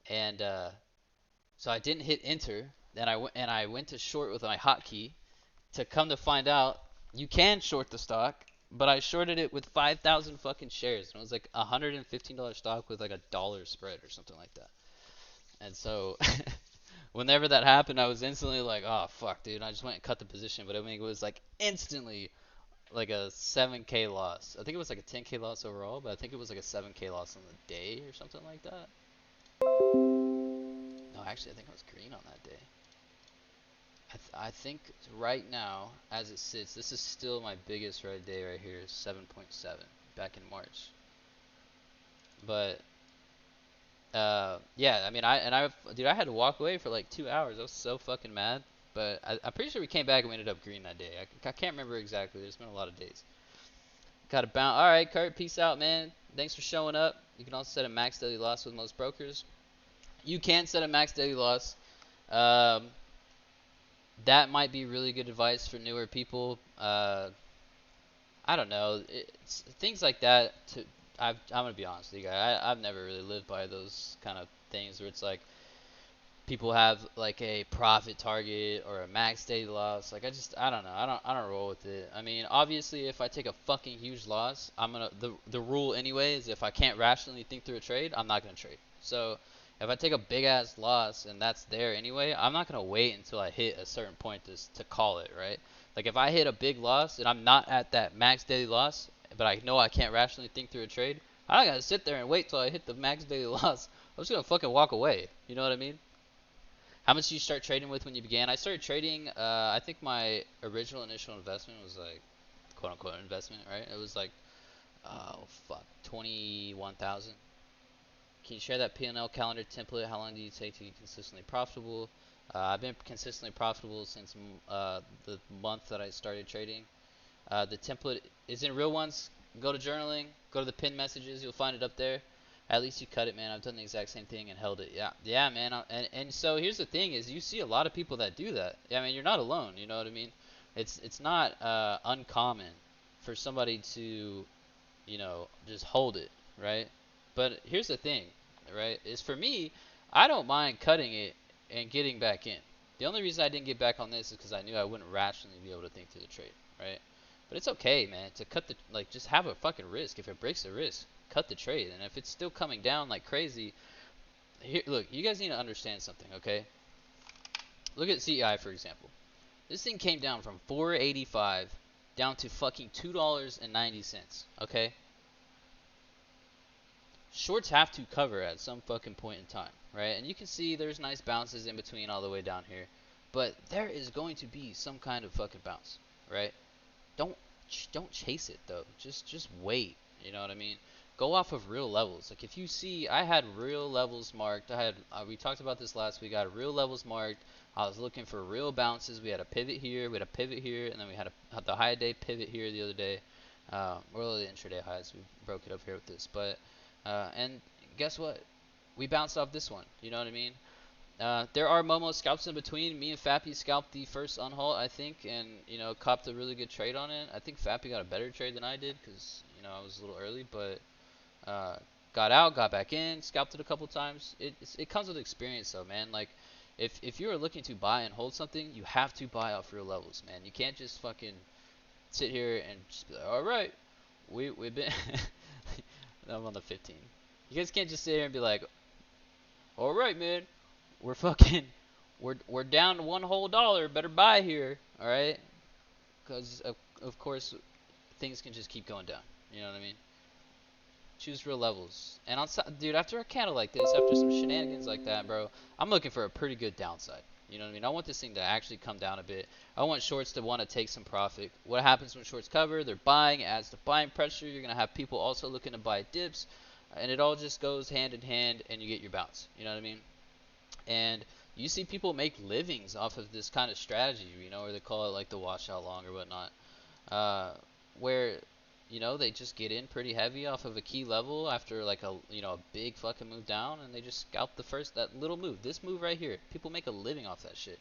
And so I didn't hit enter. Then I went to short with my hotkey. To come to find out, you can short the stock, but I shorted it with 5,000 fucking shares. And it was like a $115 stock with like a dollar spread or something like that. And so whenever that happened, I was instantly like, oh fuck, dude. I just went and cut the position, but I mean, it was like instantly like a 7K loss. I think it was like a 10K loss overall, but I think it was like a 7K loss on the day or something like that. No, actually, I think I was green on that day. I think right now, as it sits, this is still my biggest red day right here, is 7.7 back in March. But yeah, I mean, dude, I had to walk away for like 2 hours. I was so fucking mad. But I'm pretty sure we came back and we ended up green that day. I can't remember exactly. There's been a lot of days. Got a bounce. All right, Kurt, peace out, man. Thanks for showing up. You can also set a max daily loss with most brokers. You can set a max daily loss. Um, that might be really good advice for newer people. I don't know. It's things like that. I'm gonna be honest with you guys. I've never really lived by those kind of things where it's like people have like a profit target or a max daily loss. Like I don't know. I don't roll with it. I mean, obviously if I take a fucking huge loss, the rule anyway is if I can't rationally think through a trade, I'm not gonna trade. So if I take a big ass loss and that's there anyway, I'm not gonna wait until I hit a certain point to call it, right? Like if I hit a big loss and I'm not at that max daily loss, but I know I can't rationally think through a trade, I don't gotta sit there and wait till I hit the max daily loss. I'm just gonna fucking walk away. You know what I mean? How much did you start trading with when you began? I started trading, I think my original initial investment was like, quote unquote investment, right? It was like, oh fuck, 21,000. Can you share that P&L calendar template? How long do you take to be consistently profitable? I've been consistently profitable since the month that I started trading. The template is in real ones. Go to journaling, go to the pinned messages, you'll find it up there. At least you cut it, man. I've done the exact same thing and held it. Yeah, yeah, man. And so here's the thing: is you see a lot of people that do that. Yeah, I mean, you're not alone. You know what I mean? It's not uncommon for somebody to, just hold it, right? But here's the thing, right? Is for me, I don't mind cutting it and getting back in. The only reason I didn't get back on this is because I knew I wouldn't rationally be able to think through the trade, right? But it's okay, man, to cut the like just have a fucking risk. If it breaks the risk, cut the trade. And if it's still coming down like crazy, here, look, you guys need to understand something, okay? Look at CEI for example. This thing came down from 485 down to fucking $2.90, okay? Shorts have to cover at some fucking point in time, right? And you can see there's nice bounces in between all the way down here, but there is going to be some kind of fucking bounce, right? Don't don't chase it though. Just wait. You know what I mean? Go off of real levels. Like if you see, I had real levels marked. I had we talked about this last week. I had real levels marked. I was looking for real bounces. We had a pivot here. We had a pivot here, and then we had the high day pivot here the other day. Or the intraday highs. We broke it up here with this, but and guess what? We bounced off this one. You know what I mean? There are Momo scalps in between. Me and Fappy scalped the first unhalt, I think, and copped a really good trade on it. I think Fappy got a better trade than I did because I was a little early, but got out, got back in, scalped it a couple times. It comes with experience, though, man. Like if you are looking to buy and hold something, you have to buy off real levels, man. You can't just fucking sit here and just be like, all right, we've been. I'm on the 15. You guys can't just sit here and be like, all right, man. We're fucking, we're down one whole dollar. Better buy here, all right? Because of course things can just keep going down. You know what I mean? Choose real levels. And dude, after a candle like this, after some shenanigans like that, bro, I'm looking for a pretty good downside. You know what I mean? I want this thing to actually come down a bit. I want shorts to want to take some profit. What happens when shorts cover? They're buying. It adds to buying pressure. You're gonna have people also looking to buy dips, and it all just goes hand in hand, and you get your bounce. You know what I mean? And you see people make livings off of this kind of strategy, where they call it like the washout long or whatnot. Uh, where you know, they just get in pretty heavy off of a key level after like a, you know, a big fucking move down, and they just scalp the first, that little move. This move right here, people make a living off that shit.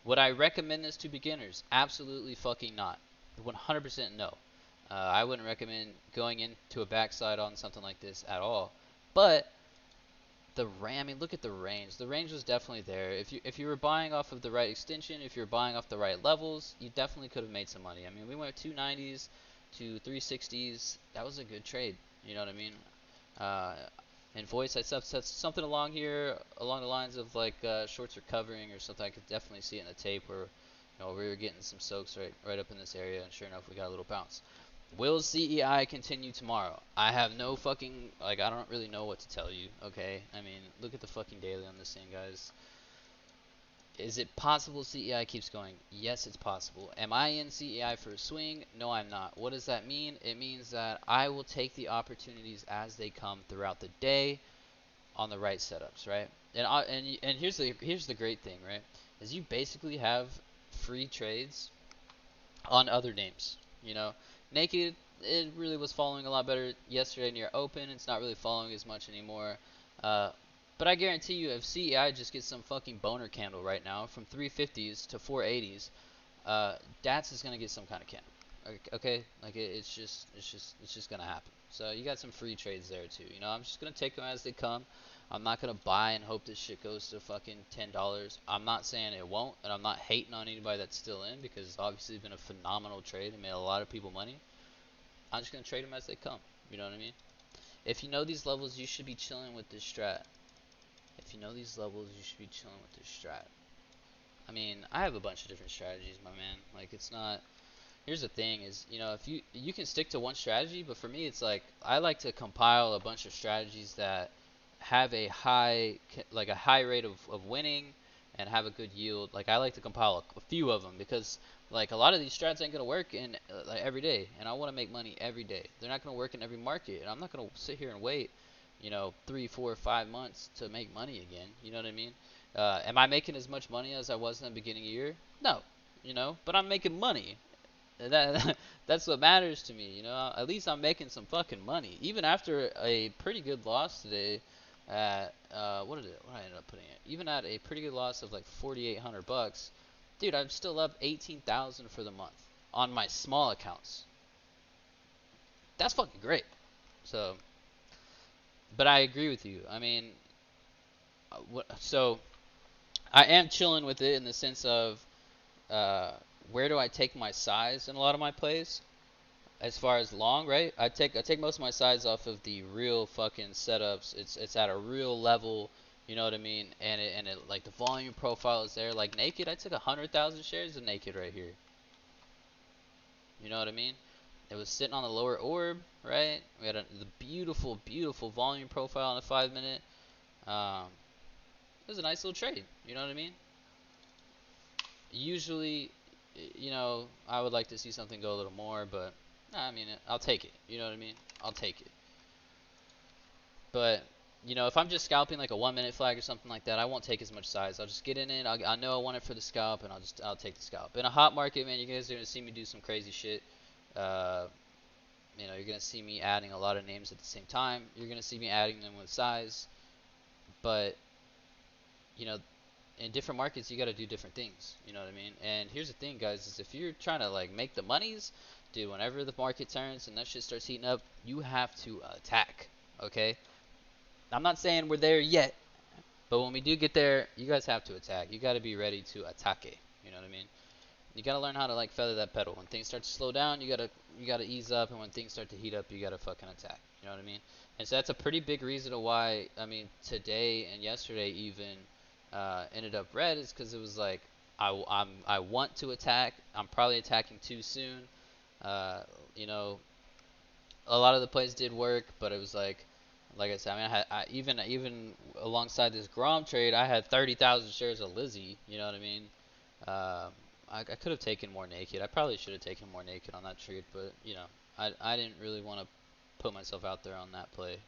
Would I recommend this to beginners? Absolutely fucking not. 100% no. I wouldn't recommend going into a backside on something like this at all. But I mean, look at the range. The range was definitely there. If you were buying off of the right extension, if you're buying off the right levels, you definitely could have made some money. I mean, we went 290s to 360s. That was a good trade. You know what I mean? Uh, in voice, I said something along here, along the lines of like shorts recovering or something. I could definitely see it in the tape where, you know, we were getting some soaks right up in this area, and sure enough, we got a little bounce. Will CEI continue tomorrow? I have no fucking, like, I don't really know what to tell you, okay? I mean, look at the fucking daily on this thing, guys. Is it possible CEI keeps going? Yes, it's possible. Am I in CEI for a swing? No, I'm not. What does that mean? It means that I will take the opportunities as they come throughout the day on the right setups, right? And here's the great thing, right? Is you basically have free trades on other names. You know, Naked, it really was following a lot better yesterday near open. It's not really following as much anymore. Uh, but I guarantee you, if CEI just gets some fucking boner candle right now from 350s to 480s, DATS is gonna get some kind of candle. Okay, like it's just gonna happen. So you got some free trades there too. You know, I'm just gonna take them as they come. I'm not gonna buy and hope this shit goes to fucking $10. I'm not saying it won't, and I'm not hating on anybody that's still in, because obviously it's been a phenomenal trade and made a lot of people money. I'm just gonna trade them as they come. You know what I mean? If you know these levels, you should be chilling with this strat. If you know these levels, you should be chilling with this strat. I mean, I have a bunch of different strategies, my man. Like, it's not. Here's the thing is, you know, if you can stick to one strategy, but for me it's like I like to compile a bunch of strategies that have a high rate of winning and have a good yield. Like, I like to compile a few of them, because like a lot of these strats ain't gonna work in like every day, and I want to make money every day. They're not gonna work in every market, and I'm not gonna sit here and wait, you know, 3, 4, 5 months to make money again. You know what I mean? Am I making as much money as I was in the beginning of the year? No, you know, but I'm making money. That that's what matters to me, you know. At least I'm making some fucking money, even after a pretty good loss today. At what I ended up putting it, even at a pretty good loss of like 4,800 bucks, dude. I'm still up 18,000 for the month on my small accounts. That's fucking great. So, but I agree with you. I mean, so I am chilling with it in the sense of uh, where do I take my size in a lot of my plays? As far as long, right? I take most of my sides off of the real fucking setups. It's at a real level, you know what I mean? And it like the volume profile is there. Like Naked, I took 100,000 shares of Naked right here. You know what I mean? It was sitting on the lower orb, right? We had the beautiful, beautiful volume profile in a 5 minute. Um, it was a nice little trade. You know what I mean? Usually, you know, I would like to see something go a little more, but I mean, I'll take it. You know what I mean? I'll take it. But you know, if I'm just scalping like a 1 minute flag or something like that, I won't take as much size. I'll just get in it. I know I want it for the scalp, and I'll take the scalp. In a hot market, man, you guys are gonna see me do some crazy shit. Uh, you know, you're gonna see me adding a lot of names at the same time. You're gonna see me adding them with size. But you know, in different markets, you got to do different things. You know what I mean? And here's the thing, guys: is if you're trying to like make the monies, dude, whenever the market turns and that shit starts heating up, you have to attack. Okay? I'm not saying we're there yet, but when we do get there, you guys have to attack. You got to be ready to attack it. You know what I mean? You got to learn how to like feather that pedal. When things start to slow down, you gotta ease up, and when things start to heat up, you gotta fucking attack. You know what I mean? And so that's a pretty big reason to why. I mean, today and yesterday even ended up red, is because it was like I want to attack. I'm probably attacking too soon. Uh, you know, a lot of the plays did work, but it was like I said, I mean, even alongside this Grom trade, I had 30,000 shares of Lizzie. You know what I mean? Um, I could have taken more Naked. I probably should have taken more Naked on that trade, but you know, I didn't really want to put myself out there on that play.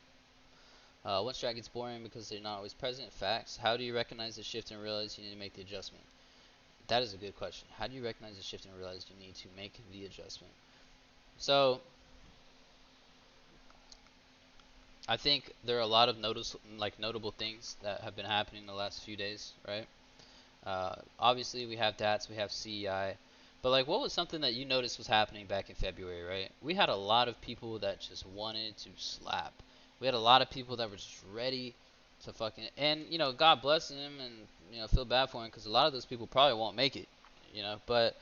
One strat gets boring because they're not always present. Facts. How do you recognize the shift and realize you need to make the adjustment? That is a good question. How do you recognize the shift and realize you need to make the adjustment? So I think there are a lot of notable things that have been happening in the last few days, right? Obviously, we have DATS, we have CEI, but like, what was something that you noticed was happening back in February, right? We had a lot of people that just wanted to slap. We had a lot of people that were just ready to fucking, and God bless them, and feel bad for them because a lot of those people probably won't make it, But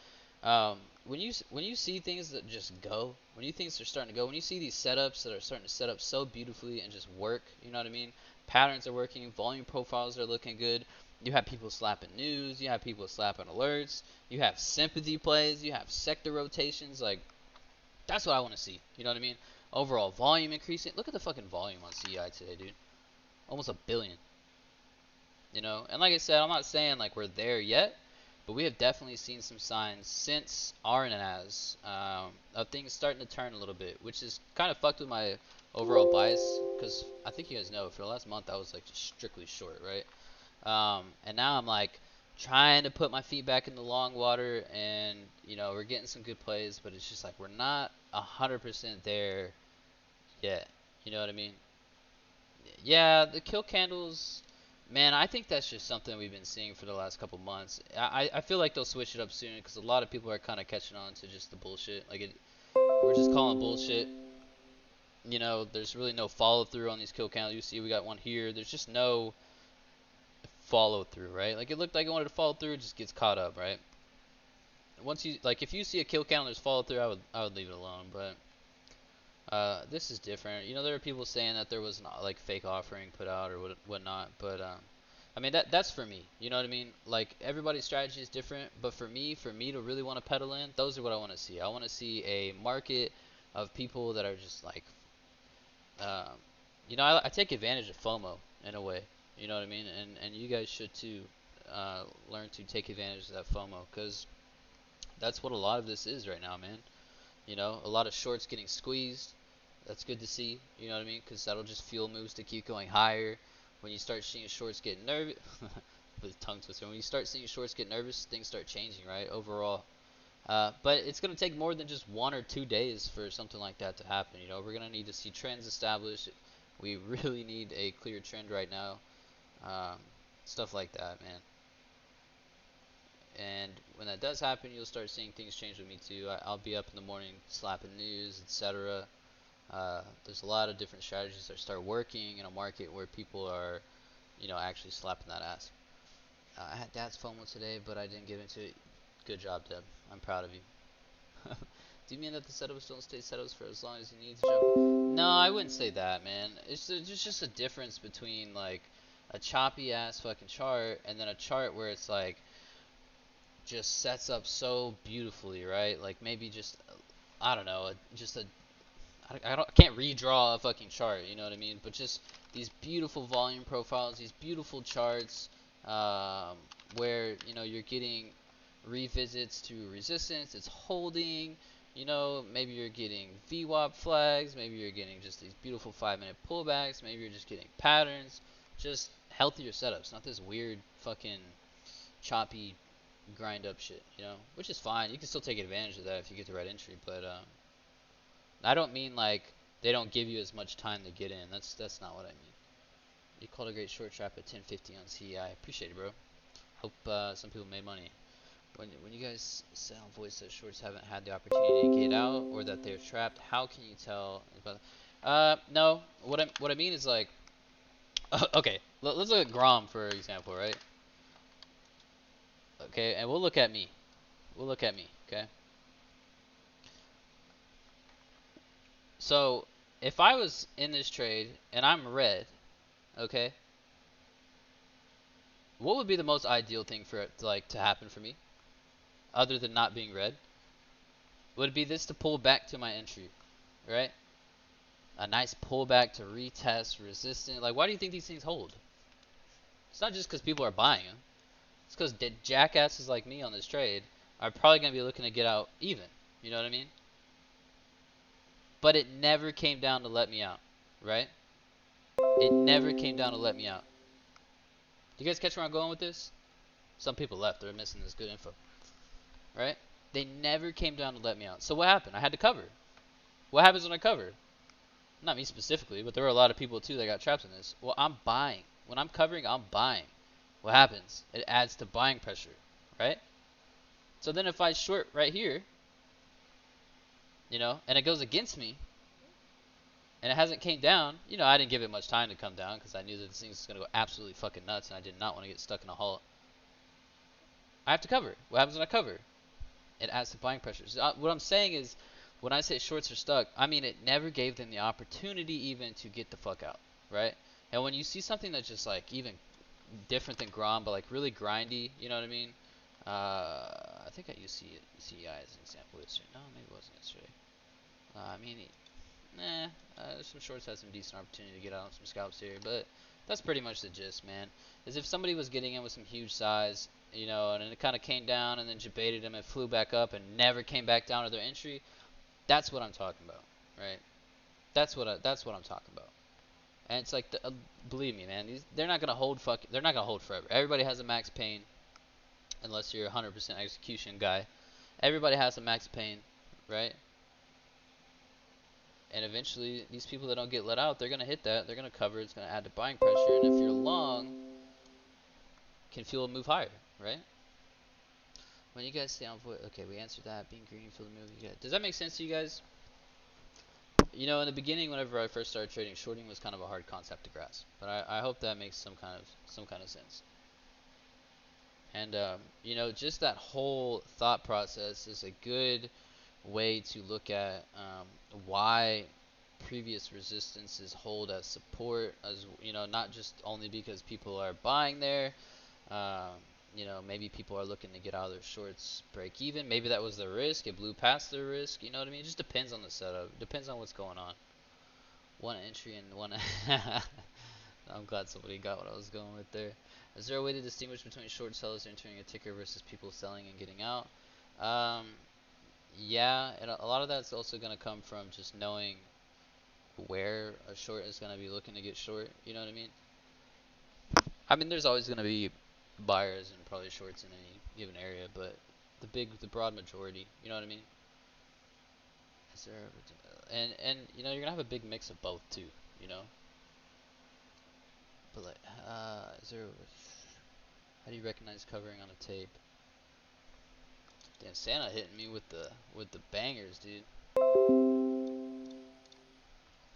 when you see things that just go, when you things are starting to go, when you see these setups that are starting to set up so beautifully and just work, you know what I mean? Patterns are working, volume profiles are looking good. You have people slapping news. You have people slapping alerts. You have sympathy plays. You have sector rotations. Like, that's what I want to see. You know what I mean? Overall volume increasing. Look at the fucking volume on CI today, dude. Almost a billion. And like I said, I'm not saying like we're there yet, but we have definitely seen some signs since RNAS of things starting to turn a little bit, which is kind of fucked with my overall bias because I think you guys know for the last month I was like just strictly short, right? And now I'm like trying to put my feet back in the long water, and we're getting some good plays, but it's just like we're not 100% there yet. You know what I mean? Yeah, the kill candles, man. I think that's just something we've been seeing for the last couple months. I feel like they'll switch it up soon because a lot of people are kind of catching on to just the bullshit. We're just calling bullshit. There's really no follow through on these kill candles. You see, we got one here. There's just no follow through, right? Like it looked like it wanted to follow through, it just gets caught up, right? Once you if you see a kill count and there's follow through, I would leave it alone. But this is different. There are people saying that there was not like fake offering put out or whatnot, but I mean that's for me. You know what I mean? Like everybody's strategy is different, but for me to really want to pedal in, those are what I want to see. I want to see a market of people that are just like, um, I take advantage of FOMO in a way. You know what I mean? And you guys should too. Learn to take advantage of that FOMO because that's what a lot of this is right now, man. A lot of shorts getting squeezed. That's good to see. You know what I mean? Because that'll just fuel moves to keep going higher. When you start seeing shorts get nervous, with tongue twister. When you start seeing shorts get nervous, things start changing, right? Overall. But it's going to take more than just 1 or 2 days for something like that to happen. We're going to need to see trends established. We really need a clear trend right now. Um, Stuff like that, man. And when that does happen, you'll start seeing things change with me too. I'll be up in the morning slapping news, etc. There's a lot of different strategies that start working in a market where people are, actually slapping that ass. I had Dad's FOMO today, but I didn't get into it. Good job, Deb. I'm proud of you. Do you mean that the setups don't stay setups for as long as you need to jump? No, I wouldn't say that, man. It's just a difference between like a choppy ass fucking chart and then a chart where it's like just sets up so beautifully, right? Like maybe just I don't know, just a I can't redraw a fucking chart, you know what I mean? But just these beautiful volume profiles, these beautiful charts, um, where you're getting revisits to resistance, it's holding. Maybe you're getting VWAP flags, maybe you're getting just these beautiful 5-minute pullbacks, maybe you're just getting patterns, just healthier setups, not this weird fucking choppy grind up shit, which is fine. You can still take advantage of that if you get the right entry, but I don't mean like they don't give you as much time to get in. That's not what I mean. You called a great short trap at 10:50 on CEI. Appreciate it, bro. Hope some people made money. When you guys say on voice that shorts haven't had the opportunity to get out or that they're trapped, how can you tell? No. What I mean is like, okay, let's look at Grom for example, right? Okay, and we'll look at me. We'll look at me. Okay. So if I was in this trade and I'm red, okay, what would be the most ideal thing for it to happen for me, other than not being red? Would it be this to pull back to my entry, right? A nice pullback to retest resistance. Like, why do you think these things hold? It's not just because people are buying them. It's because jackasses like me on this trade are probably going to be looking to get out even. You know what I mean? But it never came down to let me out, right? It never came down to let me out. Do you guys catch where I'm going with this? Some people left. They're missing this good info, right? They never came down to let me out. So what happened? I had to cover. What happens when I cover? Not me specifically, but there were a lot of people too that got trapped in this. Well, I'm buying. When I'm covering, I'm buying. What happens? It adds to buying pressure, right? So then if I short right here, and it goes against me, and it hasn't came down, I didn't give it much time to come down because I knew that this thing was going to go absolutely fucking nuts, and I did not want to get stuck in a halt. I have to cover. What happens when I cover? It adds to buying pressure. So what I'm saying is, when I say shorts are stuck, I mean it never gave them the opportunity even to get the fuck out, right? And when you see something that's just like even different than Grom, but like really grindy, you know what I mean? I think I used CEI as an example yesterday. No, maybe it wasn't yesterday. I mean, some shorts had some decent opportunity to get out on some scalps here, but that's pretty much the gist, man. Is if somebody was getting in with some huge size, and it kind of came down and then debated them and flew back up and never came back down to their entry, that's what I'm talking about, right? That's what I'm talking about. And it's like, believe me, man, they're not gonna hold they're not gonna hold forever. Everybody has a max pain, unless you're a 100% execution guy. Everybody has a max pain, right? And eventually, these people that don't get let out, they're gonna hit that. They're gonna cover. It's gonna add to buying pressure. And if you're long, can feel a move higher, right? When you guys stay on void, okay, we answered that. Being green, feel the move. Does that make sense to you guys? In the beginning, whenever I first started trading, shorting was kind of a hard concept to grasp. But I hope that makes some kind of sense. And just that whole thought process is a good way to look at why previous resistances hold as support, as not just only because people are buying there. um, maybe people are looking to get out of their shorts, break even. Maybe that was the risk, it blew past the risk. You know what I mean? It just depends on the setup, depends on what's going on. One entry and one I'm glad somebody got what I was going with there. Is there a way to distinguish between short sellers entering a ticker versus people selling and getting out? um, yeah, and a lot of that's also going to come from just knowing where a short is going to be looking to get short. You know what I mean? I mean, there's always going to be buyers and probably shorts in any given area, but the broad majority. You know what I mean? Is there, and you're gonna have a big mix of both too. You know, but like, is there? How do you recognize covering on a tape? Damn, Santa hitting me with the bangers, dude.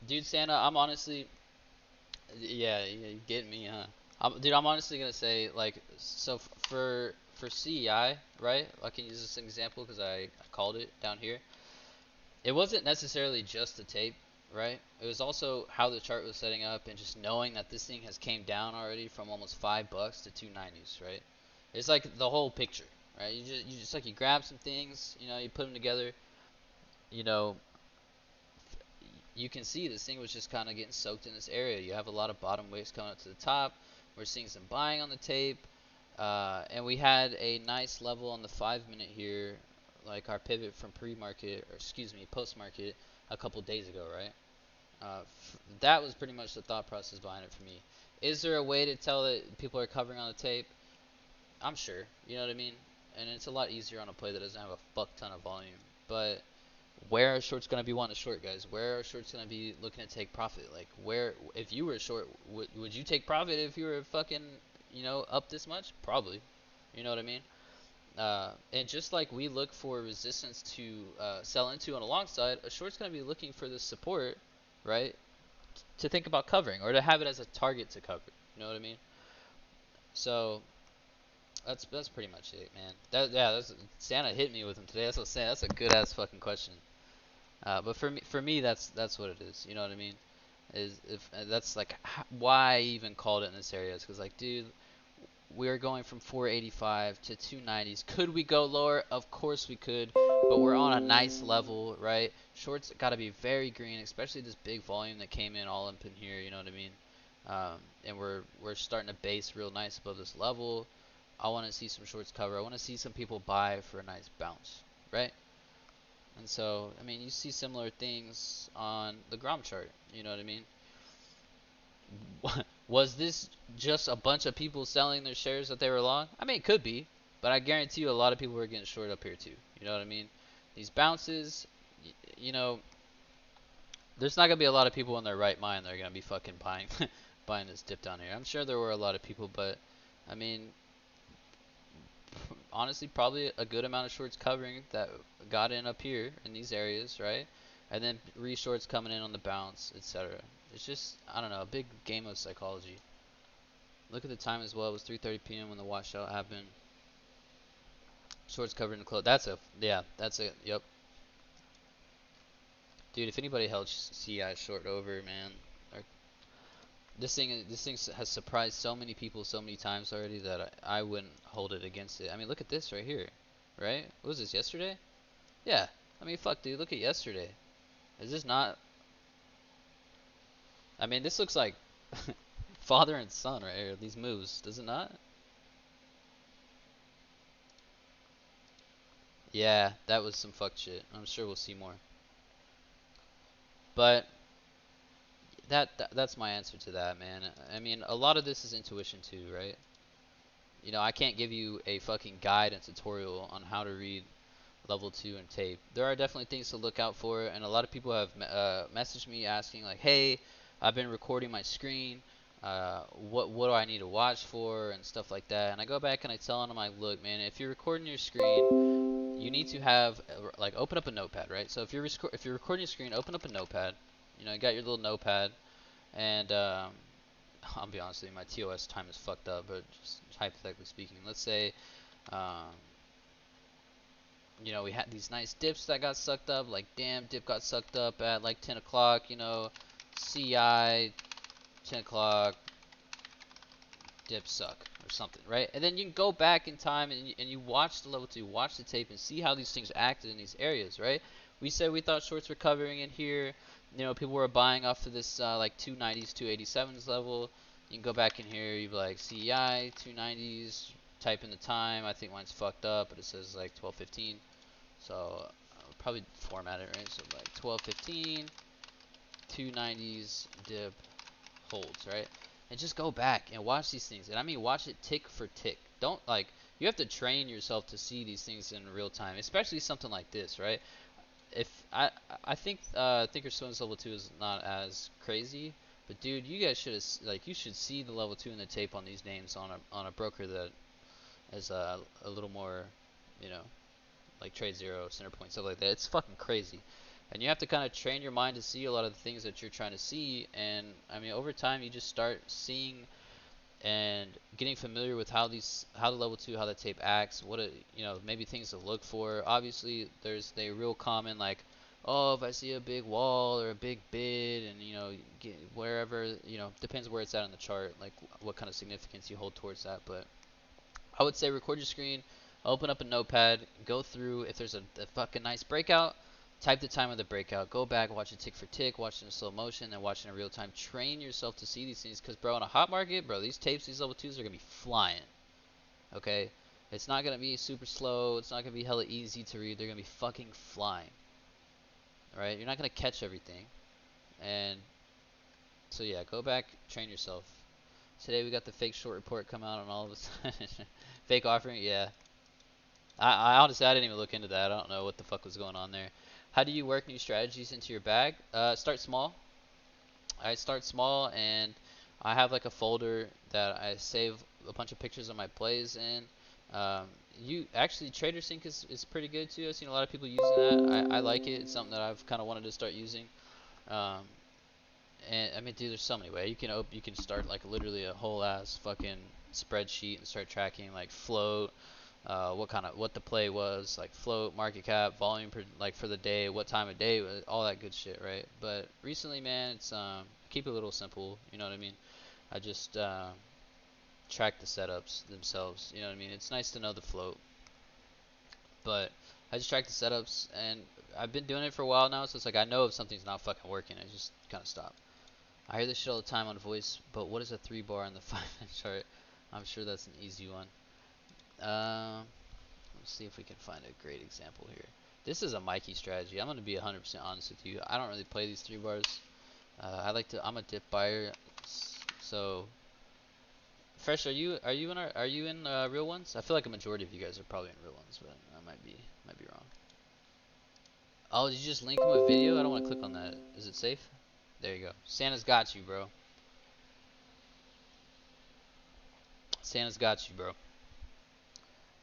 Dude, Santa, I'm honestly, yeah, you get me, huh? Dude, I'm honestly gonna say, like, so for CEI, right? I can use this example because I called it down here. It wasn't necessarily just the tape, right? It was also how the chart was setting up and just knowing that this thing has came down already from almost $5 to 290s, right? It's like the whole picture, right? You just like you grab some things, you put them together, you know, you can see this thing was just kind of getting soaked in this area. You have a lot of bottom waves coming up to the top. We're seeing some buying on the tape. And we had a nice level on the 5 minute here, like our pivot from pre-market, or excuse me, post-market a couple days ago, right? That was pretty much the thought process behind it for me. Is there a way to tell that people are covering on the tape? I'm sure, you know what I mean? And it's a lot easier on a play that doesn't have a fuck ton of volume. But where are shorts going to be wanting to short, guys? Where are shorts going to be looking to take profit? Like, if you were short, would you take profit if you were fucking, up this much? Probably. You know what I mean? And just like we look for resistance to sell into on the long side, a short's going to be looking for this support, right? To think about covering or to have it as a target to cover. You know what I mean? So that's pretty much it, man. That's Santa hit me with them today. That's what I'm saying. That's a good ass fucking question. But for me, that's what it is. You know what I mean? Is if that's like why I even called it in this area is because like, dude, we're going from 485 to 290s. Could we go lower? Of course we could, but we're on a nice level, right? Shorts got to be very green, especially this big volume that came in all up in here. You know what I mean? And we're starting to base real nice above this level. I want to see some shorts cover. I want to see some people buy for a nice bounce, right? And so, I mean, you see similar things on the Grom chart. You know what I mean? Was this just a bunch of people selling their shares that they were long? I mean, it could be, but I guarantee you a lot of people were getting short up here too. You know what I mean? These bounces, you know, there's not gonna be a lot of people in their right mind that are gonna be fucking buying buying this dip down here. I'm sure there were a lot of people, but I mean, honestly, probably a good amount of shorts covering that got in up here in these areas, right? And then re-shorts coming in on the bounce, etc. It's just, I don't know, a big game of psychology. Look at the time as well. It was 3:30 p.m. when the washout happened. Shorts covered in clothes. Yeah, that's a, yep. Dude, if anybody held CI short over, man, or, this thing has surprised so many people so many times already that I wouldn't hold it against it. I mean, look at this right here, right? What was this, yesterday? Yeah. I mean, fuck, dude, look at yesterday. Is this not? I mean, this looks like father and son right here. These moves, does it not? Yeah, that was some fuck shit. I'm sure we'll see more. But that's my answer to that, man. I mean, a lot of this is intuition too, right? You know, I can't give you a fucking guide and tutorial on how to read level 2 and tape. There are definitely things to look out for, and a lot of people have messaged me asking like, "Hey, I've been recording my screen. What do I need to watch for and stuff like that?" And I go back and I tell them, like, "Look, man, if you're recording your screen, you need to have like open up a notepad, right? So if you're recording your screen, open up a notepad. You know, you got your little notepad, and I'll be honest with you, my TOS time is fucked up, but just hypothetically speaking, let's say." Um, you know, we had these nice dips that got sucked up. Like, damn, dip got sucked up at like 10 o'clock, you know, CI, 10 o'clock, dip suck, or something, right? And then you can go back in time and you watch the level 2, watch the tape, and see how these things acted in these areas, right? We said we thought shorts were covering in here. You know, people were buying off of this like 290s, 287s level. You can go back in here, you'd be like CI, 290s, type in the time. I think mine's fucked up, but it says like 12:15. So I'll probably format it right. So like 12:15, 290s, dip, holds, right? And just go back and watch these things. And I mean, watch it tick for tick. Don't like, you have to train yourself to see these things in real time, especially something like this, right? If I think Thinkorswim's level 2 is not as crazy, but dude, you guys should like, you should see the level 2 in the tape on these names on a broker that is a little more, you know, like trade zero, center point, stuff like that. It's fucking crazy. And you have to kind of train your mind to see a lot of the things that you're trying to see. And I mean, over time, you just start seeing and getting familiar with how the level 2, how the tape acts, what it, you know, maybe things to look for. Obviously, there's the real common like, oh, if I see a big wall or a big bid, and you know, wherever, you know, depends where it's at on the chart, like what kind of significance you hold towards that. But I would say record your screen, open up a notepad, go through. If there's a fucking nice breakout, type the time of the breakout. Go back, watch it tick for tick, watch it in slow motion, then watch it in real time. Train yourself to see these things, because bro, in a hot market, bro, these tapes, these level 2s are gonna be flying. Okay, it's not gonna be super slow. It's not gonna be hella easy to read. They're gonna be fucking flying. All right, you're not gonna catch everything, and so yeah, go back, train yourself. Today we got the fake short report come out on all of us. Fake offering, yeah. I honestly, I didn't even look into that. I don't know what the fuck was going on there. How do you work new strategies into your bag? Start small. I start small, and I have like a folder that I save a bunch of pictures of my plays in. Um, you actually, TraderSync is pretty good too. I've seen a lot of people using that. I like it. It's something that I've kind of wanted to start using. Um, and I mean, dude, there's so many ways. You can start like literally a whole ass fucking spreadsheet and start tracking like float, what the play was, like float, market cap, volume per, like for the day, what time of day, all that good shit, right? But recently, man, it's keep it a little simple. You know what I mean? I just track the setups themselves. You know what I mean? It's nice to know the float, but I just track the setups, and I've been doing it for a while now, so it's like I know if something's not fucking working, I just kind of stop. I hear this shit all the time on voice, but what is a 3 bar in the 5-minute chart? I'm sure that's an easy one. Let's see if we can find a great example here. This is a Mikey strategy. I'm going to be 100% honest with you. I don't really play these 3 bars. I'm a dip buyer. So, Fresh, are you in real ones? I feel like a majority of you guys are probably in real ones, but I might be wrong. Oh, did you just link him a video? I don't want to click on that. Is it safe? There you go. Santa's got you, bro. Santa's got you, bro.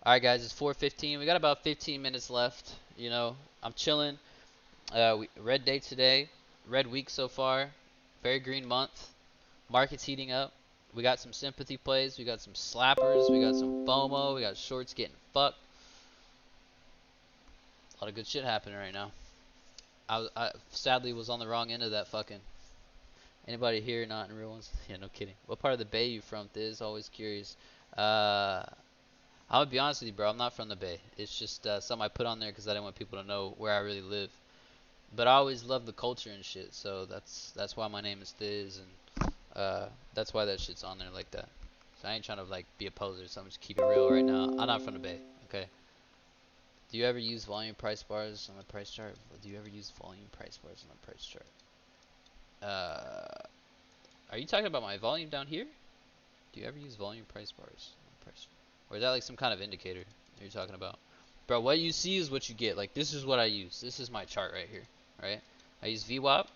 Alright, guys, it's 4:15. We got about 15 minutes left. You know, I'm chilling. Red day today. Red week so far. Very green month. Market's heating up. We got some sympathy plays. We got some slappers. We got some FOMO. We got shorts getting fucked. A lot of good shit happening right now. I sadly was on the wrong end of that fucking. Anybody here not in real ones? Yeah, no kidding. What part of the Bay you from, Thiz? Always curious. Uh, I'm gonna be honest with you, bro. I'm not from the Bay. It's just something I put on there because I didn't want people to know where I really live. But I always love the culture and shit, so that's why my name is Thiz, and that's why that shit's on there like that. So I ain't trying to like be a poser, so I'm just keep it real right now. I'm not from the Bay, okay? Do you ever use volume price bars on the price chart? Do you ever use volume price bars on the price chart? Are you talking about my volume down here? Do you ever use volume price bars on the price chart? Or is that like some kind of indicator you're talking about? Bro, what you see is what you get. Like, this is what I use. This is my chart right here, right? I use VWAP,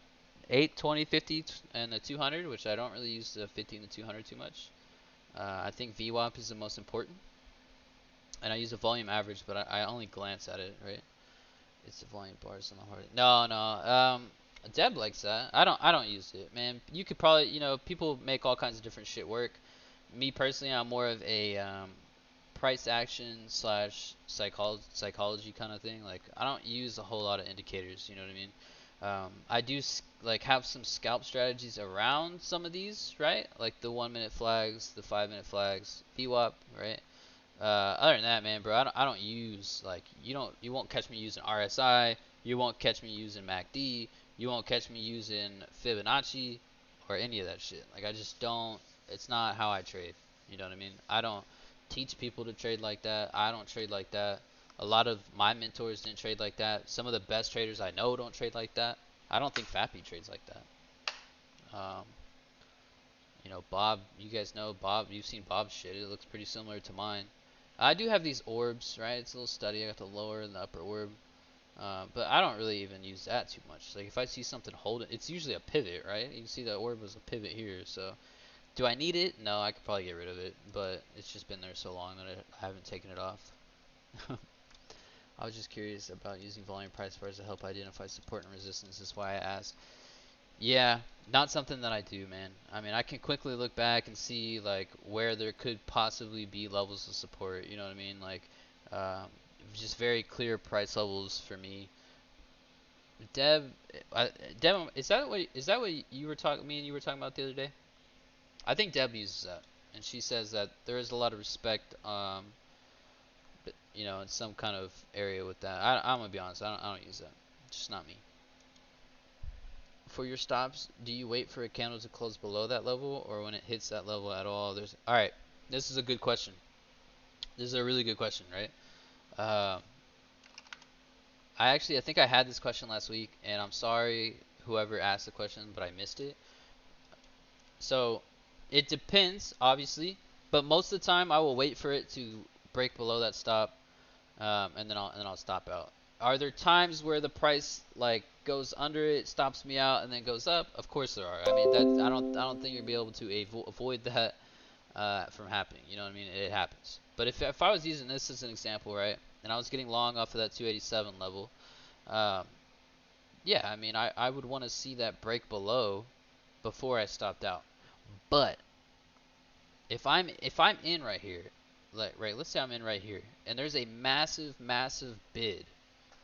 8, 20, 50, and the 200, which I don't really use the 50 and the 200 too much. I think VWAP is the most important. And I use a volume average, but I only glance at it, right? It's the volume bars on the hard. No, no. Deb likes that. I don't use it, man. You could probably, people make all kinds of different shit work. Me personally, I'm more of a price action slash psychology kind of thing. Like, I don't use a whole lot of indicators. You know what I mean? I do like have some scalp strategies around some of these, right? Like the 1 minute flags, the 5 minute flags, VWAP, right? Other than that, man, bro, I don't use like you won't catch me using RSI. You won't catch me using MACD. You won't catch me using Fibonacci or any of that shit. Like, I just don't. It's not how I trade. You know what I mean? I don't teach people to trade like that. I don't trade like that. A lot of my mentors didn't trade like that. Some of the best traders I know don't trade like that. I don't think Fappy trades like that. Um, Bob, you guys know Bob. You've seen Bob's shit. It looks pretty similar to mine. I do have these orbs, right? It's a little study. I got the lower and the upper orb. But I don't really even use that too much. Like, if I see something holding, it's usually a pivot, right? You can see the orb was a pivot here. So, do I need it? No, I could probably get rid of it. But it's just been there so long that I haven't taken it off. I was just curious about using volume price bars to help identify support and resistance. That's why I asked. Yeah, not something that I do, man. I mean, I can quickly look back and see like where there could possibly be levels of support. You know what I mean? Like, um, just very clear price levels for me. Deb, Deb, is that what you were talking? Me and you were talking about the other day? I think Deb uses that, and she says that there is a lot of respect, in some kind of area with that. I'm gonna be honest. I don't use that. Just not me. For your stops, do you wait for a candle to close below that level, or when it hits that level at all? All right. This is a good question. This is a really good question, right? Uh, I think I had this question last week, and I'm sorry whoever asked the question, but I missed it. So it depends, obviously, but most of the time I will wait for it to break below that stop, and then I'll stop out. Are there times where the price like goes under it, stops me out, and then goes up? Of course there are. I mean, that I don't think you'll be able to avoid that from happening. You know what I mean? It happens. But if I was using this as an example, right, and I was getting long off of that 287 level, um, yeah, I mean, I would want to see that break below before I stopped out. But if I'm in right here, like right, let's say I'm in right here, and there's a massive bid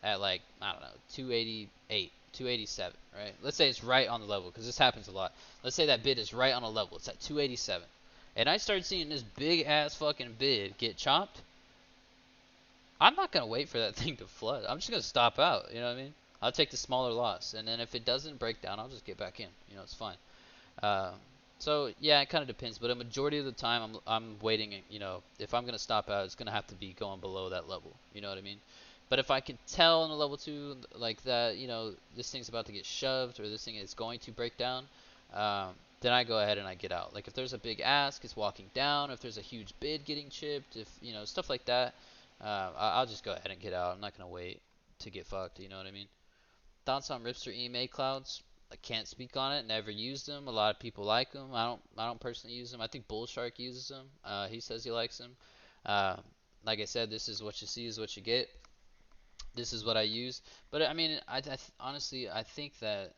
at like, I don't know, 288, 287, right? Let's say it's right on the level, because this happens a lot. Let's say that bid is right on a level. It's at 287. And I start seeing this big ass fucking bid get chopped. I'm not going to wait for that thing to flood. I'm just going to stop out. You know what I mean? I'll take the smaller loss. And then if it doesn't break down, I'll just get back in. It's fine. Uh, so yeah, it kind of depends, but a majority of the time I'm waiting. If I'm gonna stop out, it's gonna have to be going below that level. You know what I mean? But if I can tell in a level two like that, this thing's about to get shoved or this thing is going to break down, then I go ahead and I get out. Like if there's a big ask, it's walking down. If there's a huge bid getting chipped, if stuff like that, I'll just go ahead and get out. I'm not gonna wait to get fucked. You know what I mean? thoughts on Ripster EMA clouds? I can't speak on it. Never used them. A lot of people like them. I don't personally use them. I think Bullshark uses them. He says he likes them. Uh, like I said, this is what you see is what you get. This is what I use. But I mean, honestly, I think that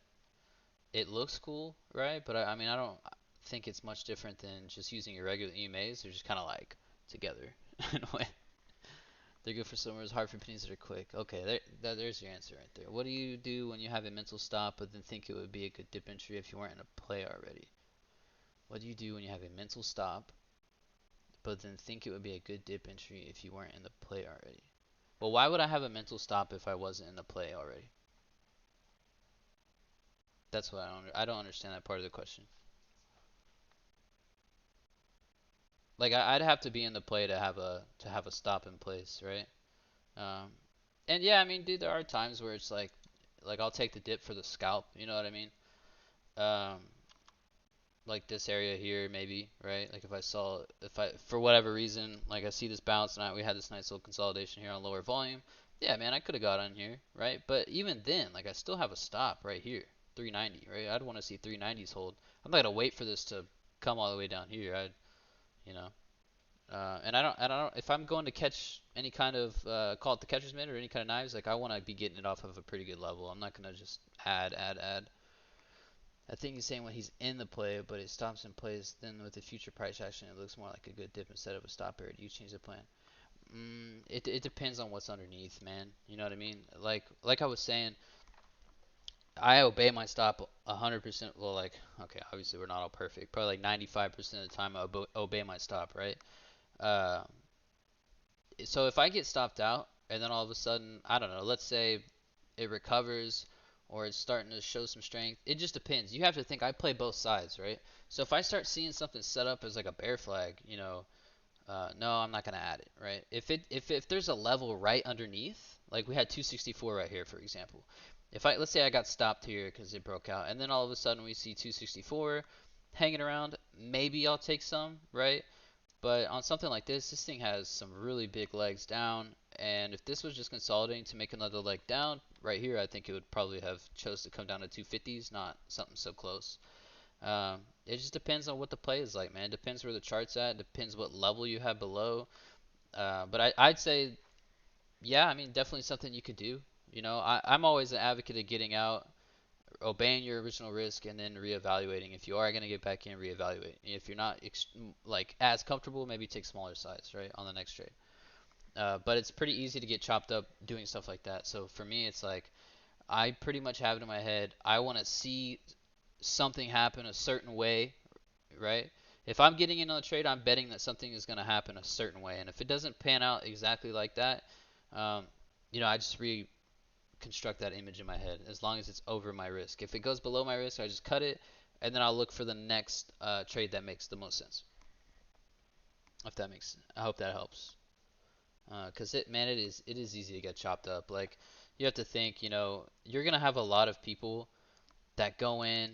it looks cool, right? But I mean, I don't think it's much different than just using your regular EMAs. They're just kind of like together in a way. They're good for swimmers, hard for pennies that are quick. Okay, there's your answer right there. What do you do when you have a mental stop but then think it would be a good dip entry if you weren't in a play already? What do you do when you have a mental stop but then think it would be a good dip entry if you weren't in the play already? Well, why would I have a mental stop if I wasn't in the play already? That's what I don't understand that part of the question. Like I'd have to be in the play to have a stop in place, right? Um, and yeah, I mean, dude, there are times where it's like I'll take the dip for the scalp. You know what I mean? Um, like this area here, maybe, right? Like if I, for whatever reason, like I see this bounce and we had this nice little consolidation here on lower volume. Yeah, man, I could have got on here, right? But even then, like I still have a stop right here, 390, right? I'd want to see 390s hold. I'm not gonna wait for this to come all the way down here. You know, and I don't, if I'm going to catch any kind of, call it the catcher's mitt or any kind of knives, like I want to be getting it off of a pretty good level. I'm not gonna just add. I think he's saying when he's in the play, but it stops in place. Then with the future price action, it looks more like a good dip instead of a stop area. Do you change the plan? It depends on what's underneath, man. You know what I mean? Like I was saying, I obey my stop 100%. Well, like okay, obviously we're not all perfect. Probably like 95% of the time I obey my stop, right? Uh, so if I get stopped out and then all of a sudden, I don't know, let's say it recovers or it's starting to show some strength. It just depends. You have to think I play both sides, right? So if I start seeing something set up as like a bear flag, no, I'm not gonna add it, right? If there's a level right underneath, like we had 264 right here, for example. If I let's say I got stopped here because it broke out, and then all of a sudden we see 264 hanging around, maybe I'll take some, right? But on something like this thing has some really big legs down, and if this was just consolidating to make another leg down, right here, I think it would probably have chose to come down to 250s, not something so close. It just depends on what the play is like, man. It depends where the chart's at. It depends what level you have below. But I'd say, yeah, I mean, definitely something you could do. I'm always an advocate of getting out, obeying your original risk, and then reevaluating. If you are going to get back in, reevaluate. If you're not like as comfortable, maybe take smaller size, right, on the next trade. But it's pretty easy to get chopped up doing stuff like that. So for me, it's like I pretty much have it in my head. I want to see something happen a certain way, right? If I'm getting in on a trade, I'm betting that something is going to happen a certain way. And if it doesn't pan out exactly like that, um, I just reconstruct that image in my head as long as it's over my risk. If it goes below my risk, I just cut it, and then I'll look for the next trade that makes the most sense. If that makes, I hope that helps. Cause man, it is easy to get chopped up. Like you have to think, you're gonna have a lot of people that go in.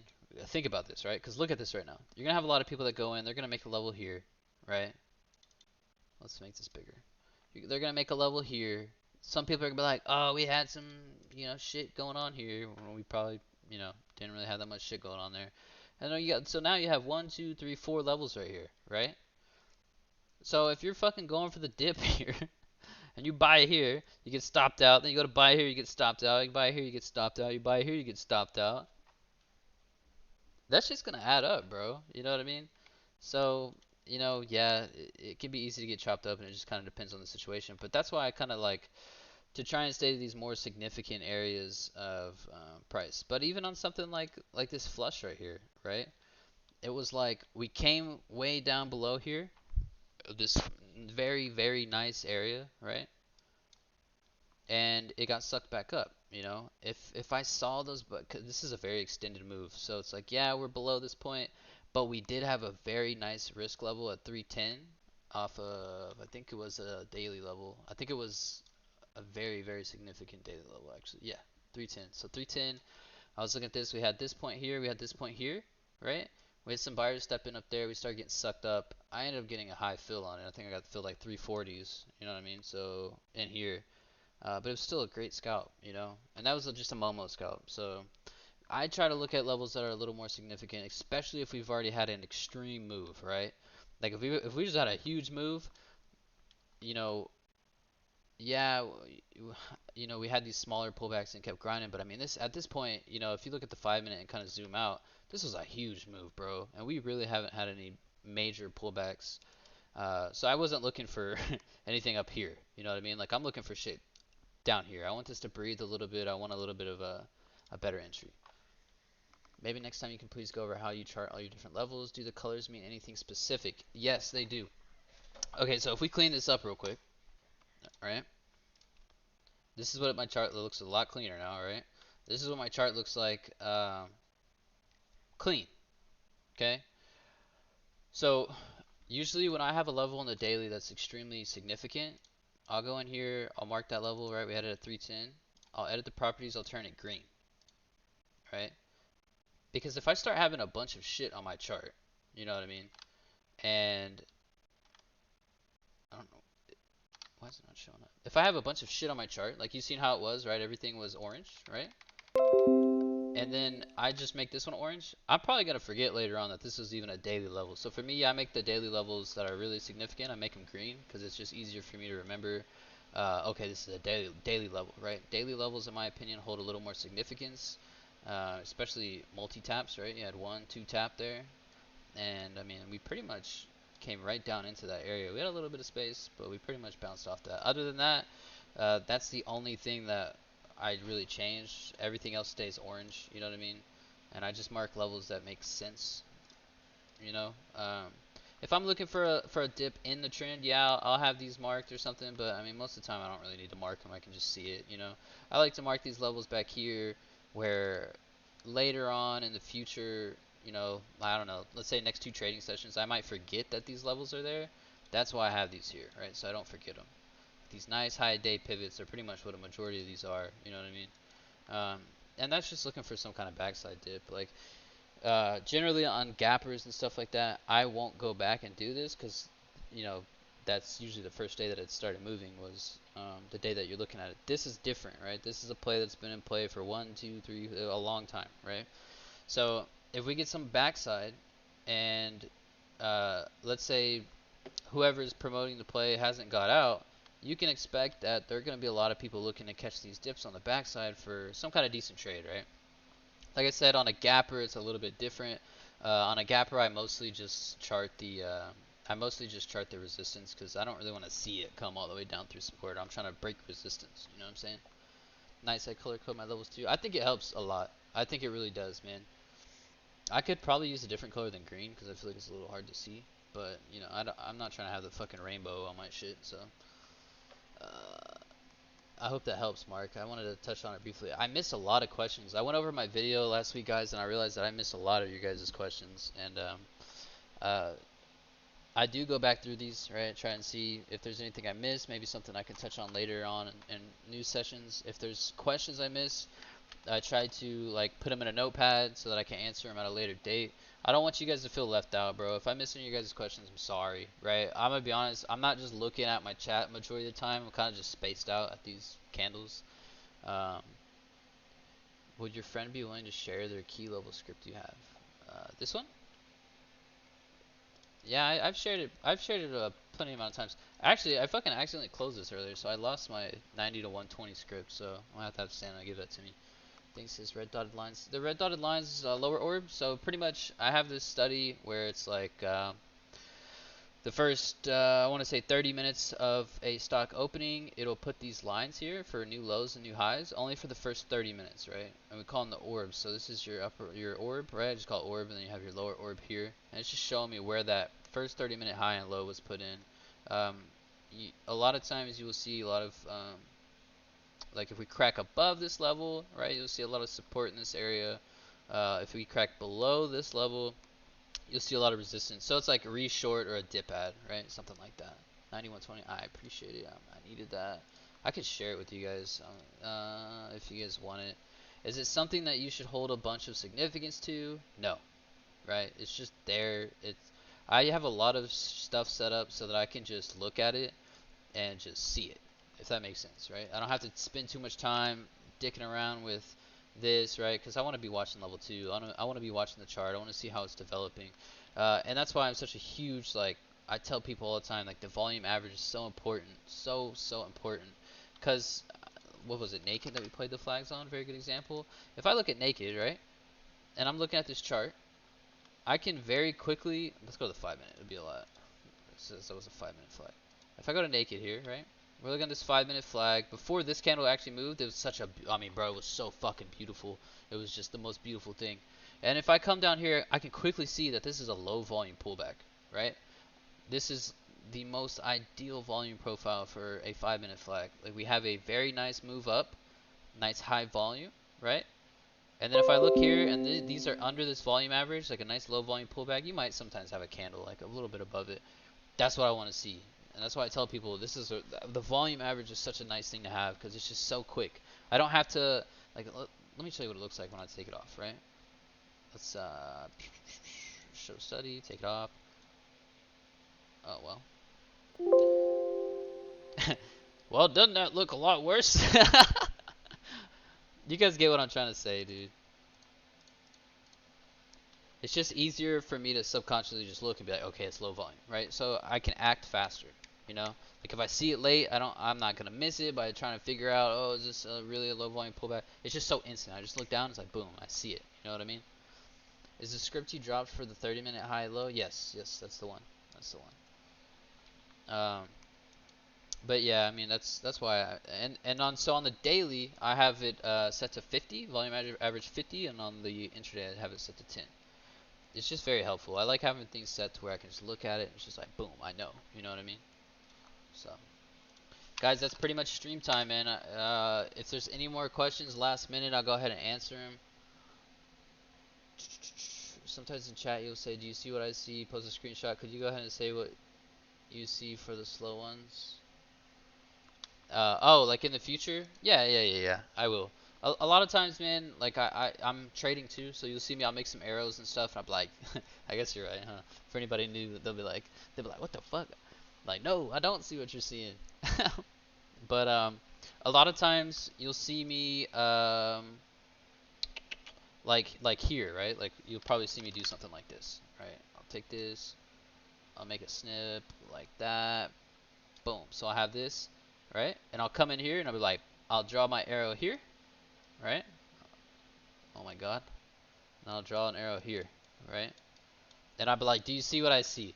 Think about this, right? Cause look at this right now. You're gonna have a lot of people that go in. They're gonna make a level here, right? Let's make this bigger. They're gonna make a level here. Some people are gonna be like, "Oh, we had some, shit going on here. When we probably, didn't really have that much shit going on there." And then so now you have one, two, three, four levels right here, right? So if you're fucking going for the dip here, and you buy here, you get stopped out. Then you go to buy here, you get stopped out. You buy here, you get stopped out. You buy here, you get stopped out. That's just gonna add up, bro. You know what I mean? So, yeah, it can be easy to get chopped up, and it just kind of depends on the situation. But that's why I kind of like to try and stay to these more significant areas of price. But even on something like this flush right here, right? It was like we came way down below here, this very very nice area, right? And it got sucked back up. If I saw those, but this is a very extended move, so it's like yeah, we're below this point, but we did have a very nice risk level at 310 off of I think it was a daily level. I think it was a very very significant daily level actually. Yeah, 310. So 310. I was looking at this. We had this point here. We had this point here, right? We had some buyers stepping up there. We started getting sucked up. I ended up getting a high fill on it. I think I got filled like 340s. You know what I mean? So in here. but it was still a great scalp, you know. And that was just a Momo scalp. So I try to look at levels that are a little more significant, especially if we've already had an extreme move, right? Like if we just had a huge move, you know, yeah, you know, we had these smaller pullbacks and kept grinding, but I mean, this at this point, you know, if you look at the 5 minute and kind of zoom out, this was a huge move, bro, and we really haven't had any major pullbacks. So I wasn't looking for anything up here, you know what I mean? Like I'm looking for shit down here. I want this to breathe a little bit. I want a little bit of a better entry. Maybe next time you can please go over how you chart all your different levels. Do the colors mean anything specific? Yes, they do. Okay, so if we clean this up real quick, all right? This is what my chart looks a lot cleaner now, right? This is what my chart looks like clean, okay? So usually when I have a level in the daily that's extremely significant, I'll go in here, I'll mark that level, right? We had it at 310. I'll edit the properties, I'll turn it green, right? Because if I start having a bunch of shit on my chart, you know what I mean? And I don't know, why is it not showing up? If I have a bunch of shit on my chart, like you seen how it was, right? Everything was orange, right? And then I just make this one orange. I'm probably gonna forget later on that this is even a daily level. So for me, I make the daily levels that are really significant. I make them green because it's just easier for me to remember. Okay, this is a daily level, right? Daily levels, in my opinion, hold a little more significance, especially multi taps, right? You had one, two tap there, and I mean we pretty much came right down into that area. We had a little bit of space, but we pretty much bounced off that. Other than that, that's the only thing that I really changed. Everything else stays orange, you know what I mean? And I just mark levels that make sense, you know? If I'm looking for a dip in the trend, yeah, I'll have these marked or something, but I mean, most of the time I don't really need to mark them. I can just see it, you know? I like to mark these levels back here where later on in the future, you know, I don't know, let's say next two trading sessions, I might forget that these levels are there. That's why I have these here, right? So I don't forget them. These nice high day pivots are pretty much what a majority of these are, you know what I mean? And that's just looking for some kind of backside dip. Like, generally on gappers and stuff like that, I won't go back and do this because, you know, that's usually the first day that it started moving was the day that you're looking at it. This is different, right? This is a play that's been in play for 1, 2, 3, a long time, right? So if we get some backside and let's say whoever is promoting the play hasn't got out, you can expect that there are going to be a lot of people looking to catch these dips on the backside for some kind of decent trade, right? Like I said, on a gapper, it's a little bit different. On a gapper, I mostly just chart the resistance because I don't really want to see it come all the way down through support. I'm trying to break resistance. You know what I'm saying? Nice, I color code my levels too. I think it helps a lot. I think it really does, man. I could probably use a different color than green because I feel like it's a little hard to see. But you know, I'm not trying to have the fucking rainbow on my shit. So uh, I hope that helps, Mark. I wanted to touch on it briefly. I missed a lot of questions. I went over my video last week, guys, and I realized that I missed a lot of your guys' questions. And uh, I do go back through these, right? Try and see if there's anything I missed, maybe something I can touch on later on in news sessions. If there's questions I miss, I try to like put them in a notepad so that I can answer them at a later date. I don't want you guys to feel left out, bro. If I miss any of your guys' questions, I'm sorry, right? I'm gonna be honest. I'm not just looking at my chat majority of the time. I'm kind of just spaced out at these candles. Um, would your friend be willing to share their key level script you have? This one? Yeah, I've shared it. I've shared it plenty amount of times. Actually, I fucking accidentally closed this earlier, so I lost my 90 to 120 script. So I'm gonna have to Santa give that to me. Thanks, his red dotted lines. The red dotted lines is lower orb. So pretty much, I have this study where it's like the first, I want to say 30 minutes of a stock opening, it'll put these lines here for new lows and new highs, only for the first 30 minutes, right? And we call them the orbs. So this is your orb, right? I just call it orb, and then you have your lower orb here, and it's just showing me where that first 30-minute high and low was put in. A lot of times you will see a lot of like if we crack above this level, right, you'll see a lot of support in this area. If we crack below this level, you'll see a lot of resistance. So it's like a re-short or a dip ad, right? Something like that. 9120, I appreciate it. I needed that. I could share it with you guys if you guys want it. Is it something that you should hold a bunch of significance to? No, right? It's just there. I have a lot of stuff set up so that I can just look at it and just see it, if that makes sense, right? I don't have to spend too much time dicking around with this, right? Because I want to be watching level 2. I want to be watching the chart. I want to see how it's developing. And that's why I'm such a huge, like, I tell people all the time, like, the volume average is so important. So important. Because, what was it, Naked that we played the flags on? Very good example. If I look at Naked, right? And I'm looking at this chart, I can very quickly, let's go to the 5 minute. It'd be a lot. So that was a 5 minute flag. If I go to Naked here, right? We're looking at this 5 minute flag. Before this candle actually moved, it was such a, I mean, bro, it was so fucking beautiful. It was just the most beautiful thing. And if I come down here, I can quickly see that this is a low volume pullback, right? This is the most ideal volume profile for a 5 minute flag. Like, we have a very nice move up, nice high volume, right? And then if I look here, and these are under this volume average, like a nice low volume pullback, you might sometimes have a candle like a little bit above it. That's what I want to see. And that's why I tell people the volume average is such a nice thing to have because it's just so quick. I don't have to, like, let me show you what it looks like when I take it off, right? Let's show study, take it off. Oh, well. Well, doesn't that look a lot worse? You guys get what I'm trying to say, dude. It's just easier for me to subconsciously just look and be like, okay, it's low volume, right? So I can act faster, you know? Like, if I see it late, I'm not gonna miss it by trying to figure out, oh, is this really a low volume pullback? It's just so instant. I just look down, it's like, boom, I see it. You know what I mean? Is the script you dropped for the 30-minute high low? Yes, that's the one. That's the one. But yeah, I mean, that's why and on the daily, I have it set to 50, volume average 50, and on the intraday I have it set to 10. It's just very helpful. I like having things set to where I can just look at it and it's just like, boom, I know. You know what I mean? So, guys, that's pretty much stream time, man. If there's any more questions last minute, I'll go ahead and answer them. Sometimes in chat you'll say, do you see what I see? Post a screenshot. Could you go ahead and say what you see for the slow ones? Oh, like in the future? Yeah. I will. A lot of times, man, like I'm trading too, so you'll see me. I'll make some arrows and stuff, and I'm like, I guess you're right, huh? For anybody new, they'll be like, what the fuck? Like, no, I don't see what you're seeing. But a lot of times you'll see me like here, right? Like you'll probably see me do something like this, right? I'll take this, I'll make a snip like that, boom. So I have this, right? And I'll come in here and I'll be like, I'll draw my arrow here, right? Oh my god. And I'll draw an arrow here, right? And I'll be like, do you see what I see?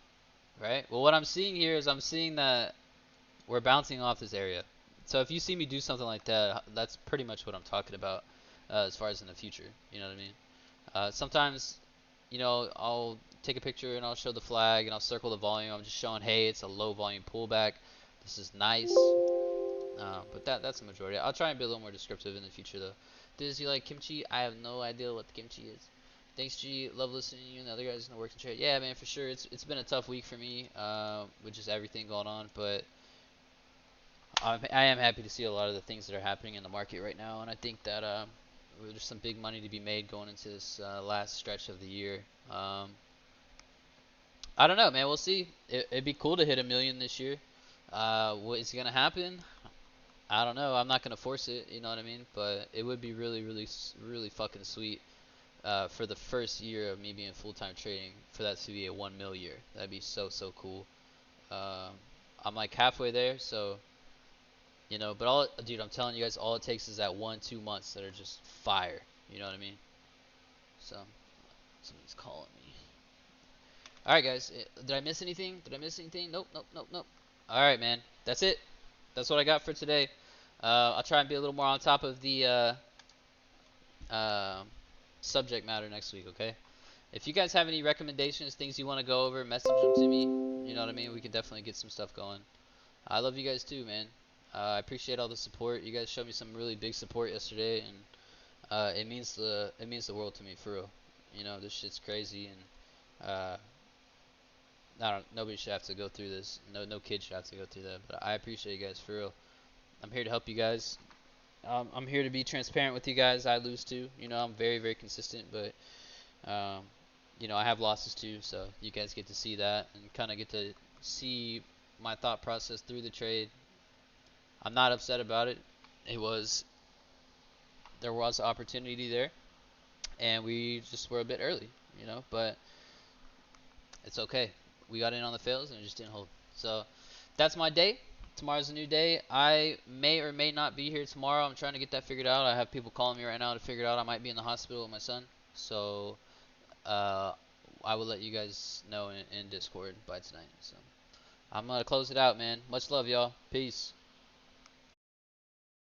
Right? Well, what I'm seeing here is I'm seeing that we're bouncing off this area. So if you see me do something like that, that's pretty much what I'm talking about as far as in the future. You know what I mean? Sometimes, I'll take a picture and I'll show the flag and I'll circle the volume. I'm just showing, hey, it's a low volume pullback. This is nice. But that's the majority. I'll try and be a little more descriptive in the future, though. Does you like kimchi? I have no idea what the kimchi is. Thanks, G. Love listening to you and the other guys in the work and trade. Yeah, man, for sure. It's been a tough week for me, with just everything going on. But I am happy to see a lot of the things that are happening in the market right now, and I think that there's some big money to be made going into this last stretch of the year. I don't know, man. We'll see. It'd be cool to hit 1 million this year. What is gonna happen? I don't know. I'm not gonna force it. You know what I mean? But it would be really, really, really fucking sweet for the first year of me being full-time trading for that to be a 1 mil year. That'd be so cool. Um, I'm like halfway there, so. But dude, I'm telling you guys, all it takes is that 1-2 months that are just fire. You know what I mean? So, somebody's calling me. All right, guys. Did I miss anything? Nope. All right, man. That's it. That's what I got for today. I'll try and be a little more on top of the uh, subject matter next week. Okay. If you guys have any recommendations, things you want to go over, message them to me. You know what I mean? We can definitely get some stuff going. I love you guys too, man. I appreciate all the support. You guys showed me some really big support yesterday, and it means the world to me, for real. This shit's crazy, and I don't. Nobody should have to go through this. No kid should have to go through that. But I appreciate you guys, for real. I'm here to help you guys. I'm here to be transparent with you guys. I lose too. I'm very, very consistent, but um, I have losses too. So you guys get to see that and kind of get to see my thought process through the trade. I'm not upset about it. It was there was opportunity there, and we just were a bit early, But it's okay. We got in on the fails and it just didn't hold. So that's my day. Tomorrow's a new day. I may or may not be here tomorrow. I'm trying to get that figured out. I have people calling me right now to figure it out. I might be in the hospital with my son. So uh, I will let you guys know in Discord by tonight. So I'm going to close it out, man. Much love, y'all. Peace.